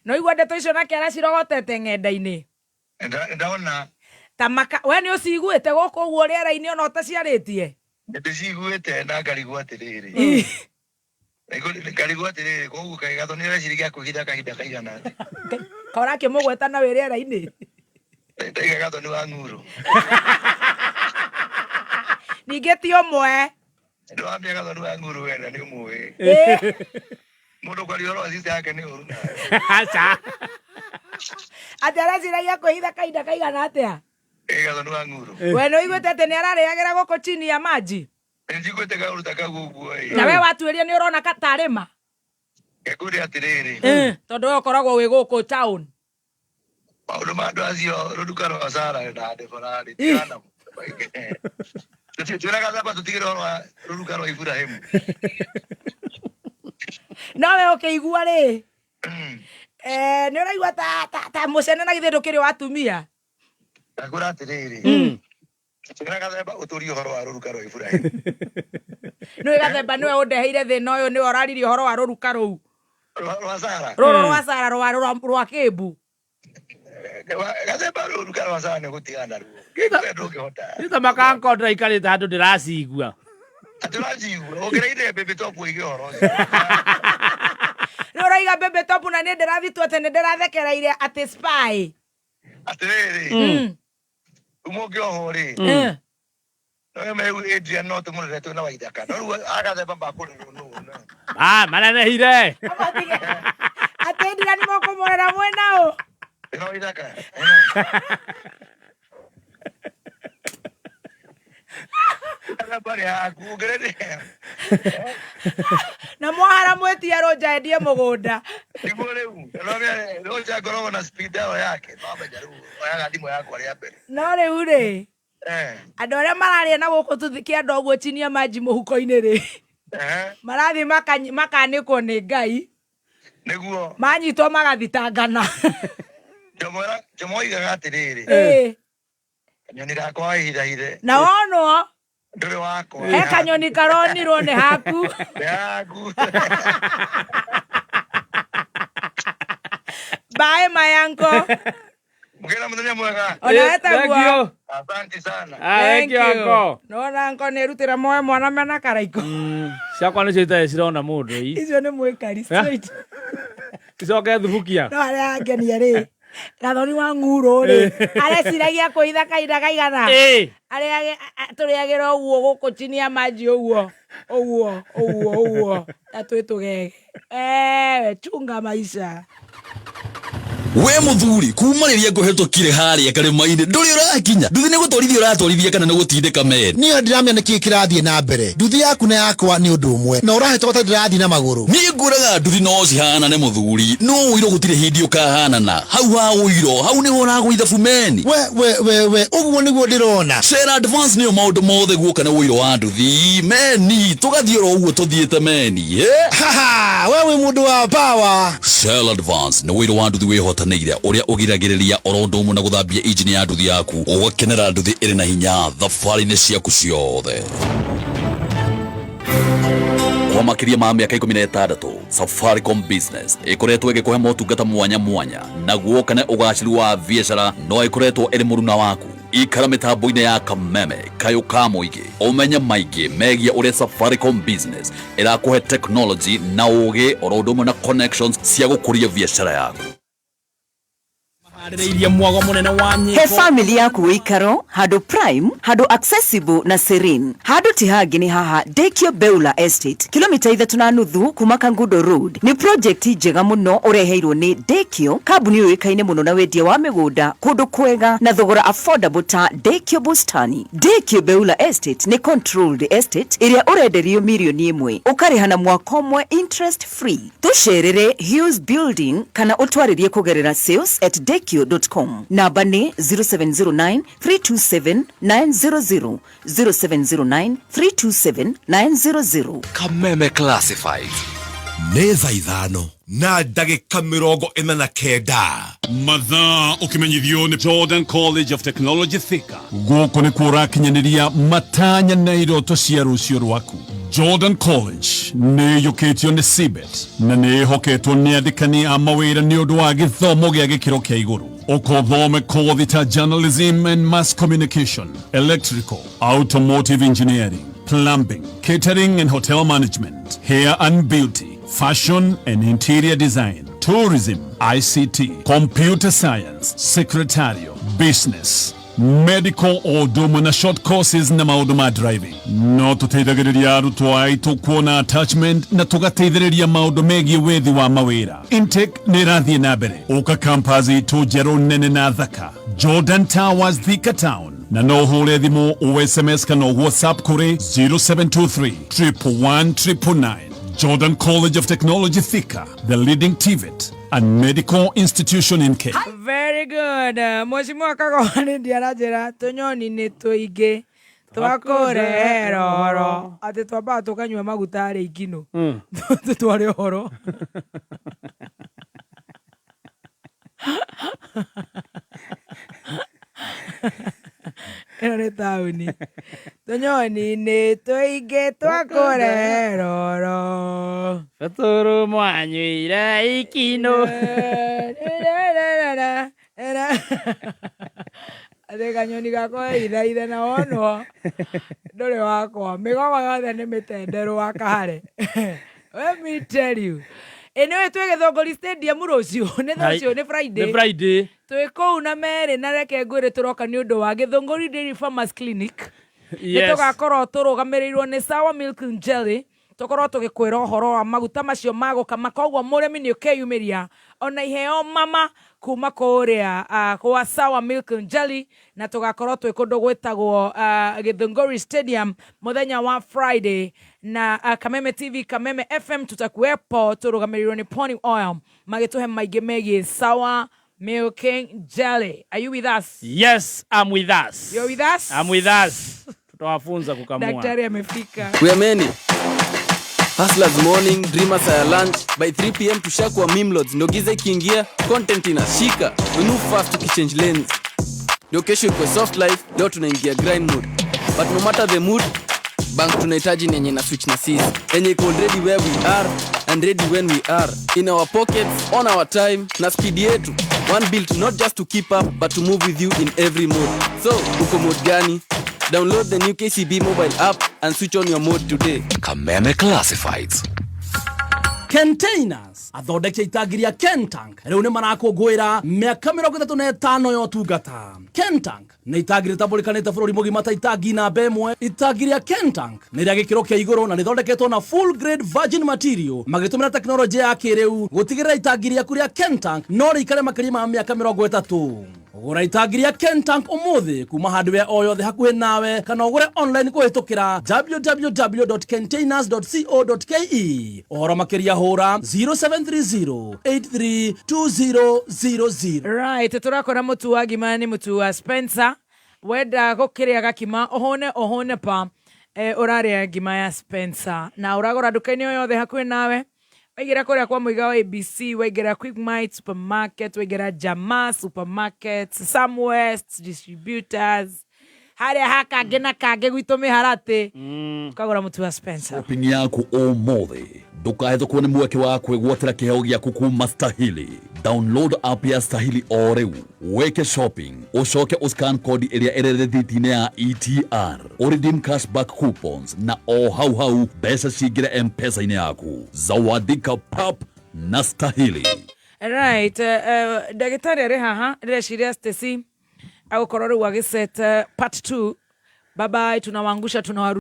No igua ndeto icio nake aracirogotete ng'enda-inĩ. Ndona. We nĩ ũciguĩte gũkũ ũguo rĩera-inĩ ona ũtaciarĩtie? Ndĩciguĩte na ngarigwo atĩrĩrĩ. Ngarigwo atĩrĩrĩ koguo Gatho nĩ areciria kũhitha kahinda kaigana. Kora kĩmũgweta na wĩ rĩera-inĩ. Ndaiga Gatho nĩ wa ng'uro. Ningĩ ti ũmwe. Ndwambia Gatho nĩ wa ng'uro wena nĩ ũmwe. Mũndũ kwariũrwo sister yake nĩ ũru na. Aca. Atĩ araciragia kũhitha kahinda kaigana atĩa? Gatho nĩ wa ng'uro. We nĩ ũiguĩte atĩ nĩ ararĩagĩra gũkũ chini ya maji? Njiguĩte kaũndũ ta kau ũguo. Na we watuĩria nĩ ũrona tarĩma? Ngũrĩ atĩrĩrĩ. Tondũ we ũkoragwo wĩ gũkũ town. Maũndũ ma andũ acio rũruka rwa Sara na Deborah tigana. Twĩraga thamba tũtigĩre ũhoro rũruka rwa Ibrahimu. No we ũkĩigua rĩ? Nĩ ũraigua ta mũcene na githĩ ndũkĩrĩ wa atumia? Ngũra atĩrĩrĩ. Twĩraga thamba ũtũrie ũhoro wa rũruka rwa Ibrahimu. Nĩ Gathemba nĩwe ũndeheire thĩna ũyũ nĩwe ũraririe ũhoro wa rũruka rũu. Rwa Sara. Rũrũ rwa Sara rwa Kĩmbu. Gathemba rũruka rwa Sara nĩ gũtigana ruo. Ndũngĩhota. Nĩ ta makanko ndĩraikarĩte handũ ndĩracigua. Atulaji, ogereire bebe top igoro. Noraiga bebe top na ne ndirathi tu atene ndirathekereire ati spy. Atiriri. Umogyo hori. No me Adrian no tumu reto na waidaka. No aga de bamba ko no. Ah, manane hire. Atendira ni moko mwera mwenao. No waidaka. Na mwahara mwetia Roja endie mugunda. Roja ngoragwo na speed yake. No jaribu. Oyaga thimũ yakwa rĩa mbere. No rĩu rĩ. Andũ arĩa mararia na gũkũ tuthikia andũ ũguo chini ya maji mũhuko-inĩ rĩ. Marathi makanĩkwo nĩ Ngai. Nĩguo. Manyitwo magathitangana. Njomoigaga atĩrĩrĩ. Kanyoni gakwa hithahithe. Na wonwo. Ndũrĩ wakwa. He kanyoni karonirwo nĩ haku. Yaku. Bye Mayanko. Mugera muthenya mwega. Ona etagwo. Asante sana. Thank you uncle. No uncle nerutira moe mwana mena karaiko. Ciakwa nĩ cio cirona mũndũ ii. Icio nĩ mwĩkari straight. Icoke thubukia. No arĩa angenia rĩ. Gathoni wa nguro rĩ. Areciragia kũitha kaida kaigana. Arĩa tũrĩagĩra ũguo gũkũ chini ya maji ũguo. Ũguo. Atwĩtũgege. Chunga maisha. We muthuri kuma riria nguhetũkire haria karĩma-inĩ ndũrĩ ũrakinya nduthi nĩ gũtwarithia ũratwarithia kana nĩ gũtindĩka meri niĩ ndiramenya nĩkĩ kĩrathiĩ na mbere nduthi yaku na yakwa nĩ ũndũ ũmwe na ũrahetũka ta ndĩrathiĩ na magũrũ niĩ ngũraga nduthi no cihanane muthuri no ũiro gũtirĩ hĩndĩ ũkahanana hau ha ũiro hau nĩho ũragũitha bumeni we ũguo nĩguo ndĩrona Share Advance nĩyo maũndũ mothe guoka na ũiro wa nduthi meni tũgathiĩ oro ũguo tũthiĩte meni we wĩ mũndũ wa power Share Advance nĩ ũiro wa nduthi wĩhota uria ugiragiriria orondo ũmwe na guthambia injini ya nduthi yaku ugakenera nduthi ĩrĩ na hinya thabarĩ-inĩ ciaku ciothe kwa makiria ma mĩaka 16 Safaricom Business ĩkoretwo ĩgĩkũhe motungata mwanya na guoka na ũgacĩru wa biacara no ĩkoretwo ĩrĩ mũruna waku ikara mĩtambo-inĩ ya kameme kayo ka mũingĩ ũmenye maingĩ megie ũrĩa Safaricom Business ĩrakũhe technology na ũgĩ orondo ũmwe na connections cia gũkũria biacara yaku he family yaku wĩikaro handũ prime handũ accessible na serene handũ ti hangĩ nĩ haha Dekio Beula Estate kilomita 3.5 kuma Kangundo Road nĩ project njega mũno ũreheirwo nĩ Dekio kambuni yũĩkaine mũno na wendia wa mĩgũnda kũndũ kwega na thogora affordable ta Dekio Bustani Dekio Beula Estate nĩ controlled estate ĩrĩa ũrenderio mirioni 1 ũkarĩha na mwaka ũmwe interest free tũcerere Hughes Building kana ũtwarĩrie kũgerera sales@dekio.com namba nĩ 0709327900 0709327900 Kameme Classified nĩ thaa 5 na ndagĩka 49 mathaa ũkimenyithio nĩ Jordan College of Technology Thika gũkũ nĩ kũrakinyanĩria matanya na iroto cia rũciũ rwaku Jordan College nĩ yũkĩtio nĩ CBET na nĩ ĩhoketwo nĩ andĩkani a mawĩra nĩ ũndũ wa gĩthomo gĩa gĩkĩro kĩa igũrũ ũkothome kothi ta journalism and mass communication electrical automotive engineering plumbing catering and hotel management hair and beauty fashion and interior design tourism ICT computer science secretarial business medical or na short courses na maũndũ ma driving no tũteithagĩrĩria arutwo aitũ kuona attachment na tũgateithĩrĩria maũndũ megiĩ wethi wa mawĩra intake nĩ ĩrathiĩ na mbere ũka campus itũ njerũ nene na thaka Jordan Towers Thika Town na no ũhũre thimũ o SMS kana WhatsApp kũrĩ 0723 111 Jordan College of Technology Thika the leading TVET and medical institution in Kenya. Very good. Mheshimiwa Kagomani ndiye anajera tunyoni nĩ tũingĩ twakũrehe roro atĩ twambaga tũkanyua maguta arĩ ikino tũtware ũhoro ĩno nĩ taũni tunyoni nĩ tũingĩ twakũrehe roro Faturu mwanyuire ikino Ateka nyoni gako itha na ono. Ndore wako. Migogo yothe ni mitendero wakahare. Let me tell you. Anyway, twege Thongori Stadium rucio. Ne rucio ni Friday. Ni Friday. Twiko una mere na reke ngwire turoka ni undu wa Githunguri Dairy Farmers Clinic. Yes. Nitugakorwo turugamirĩirwo ni Sour Milk and Jelly. Tukorwo tugikwira uhoro wa maguta macio magukama koguo murimi ni ukeyumiria ona iheo mama kuma kuria kwa Sour Milk and Jelly na tugakorwo twi kundu gwitagwo Githunguri Stadium muthenya wa Friday na Kameme TV Kameme FM tutakuwepo turugamirĩirwo ni Pony Oil magituhe maingĩ megie Sour Milk and Jelly. Are you with us? Yes, I'm with us. You're with us? I'm with us. Tutawafunza kukamua. Daktari amefika. Kuyameni. Hustlers morning, dreamers are lunch. By 3 p.m. tushakuwa mimloads. Ndio giza ikiingia, content inashika. We move fast tukichange lanes. Ndio kesho ikuwe soft life, leo tunaingia grind mood. But no matter the mood, bank tunahitaji ni yenye na switch na sisi. Yenye iko already where we are and ready when we are. In our pockets, on our time, na speed yetu. One built not just to keep up, but to move with you in every mode. So, uko mode gani? Download the new KCB mobile app and switch on your mode today. Kameme Classifieds. Containers athondeke itagiria Kentank riu ni marakungwira miaka 35 yo tungata. Kentank ni itagiri tabulikanite bururi mugima ta itangi na bemwe. Itagiria Kentank ni ria gikiro kia iguru na nithondeketwo na full grade virgin material magitumira teknology ya kiriu gutigirira itagiria kuria Kentank no rikare makiri ma miaka 30. Ugura itagiria Kentank umuthi kuma hardware o yothe hakuhi nawe kana ugure online kuhitukira www.containers.co.ke ora makiria hura 0730832000. Right, turakora mutu wa gimani mutu wa Spencer wenda gukiria gakima ohone pa uraria gima ya Spencer na uragora dukaini yothe hakuhi nawe waigira kuria kwa muiga wa ABC waigira Quickmart supermarket waigira Jamaa supermarket Sam West distributors haria haka ngena kage gwitu miharate ukagora mutu wa Spencer. Shopping yaku o mothe ndukahethukwo ni mweke wa kwigwatira kiheo giaku kuma Stahili. Download app ya Stahili o riu weke shopping ucoke uscan code iria irerethitine ya ETR redeem cashback coupons na o hau mbeca cingire M-Pesa-ini yaku zawadika pap na Stahili. Right, dagitari ari haha ndĩreciria Stacy agukorwo riu agiset part 2. Bye bye, tunawangusha tunawaru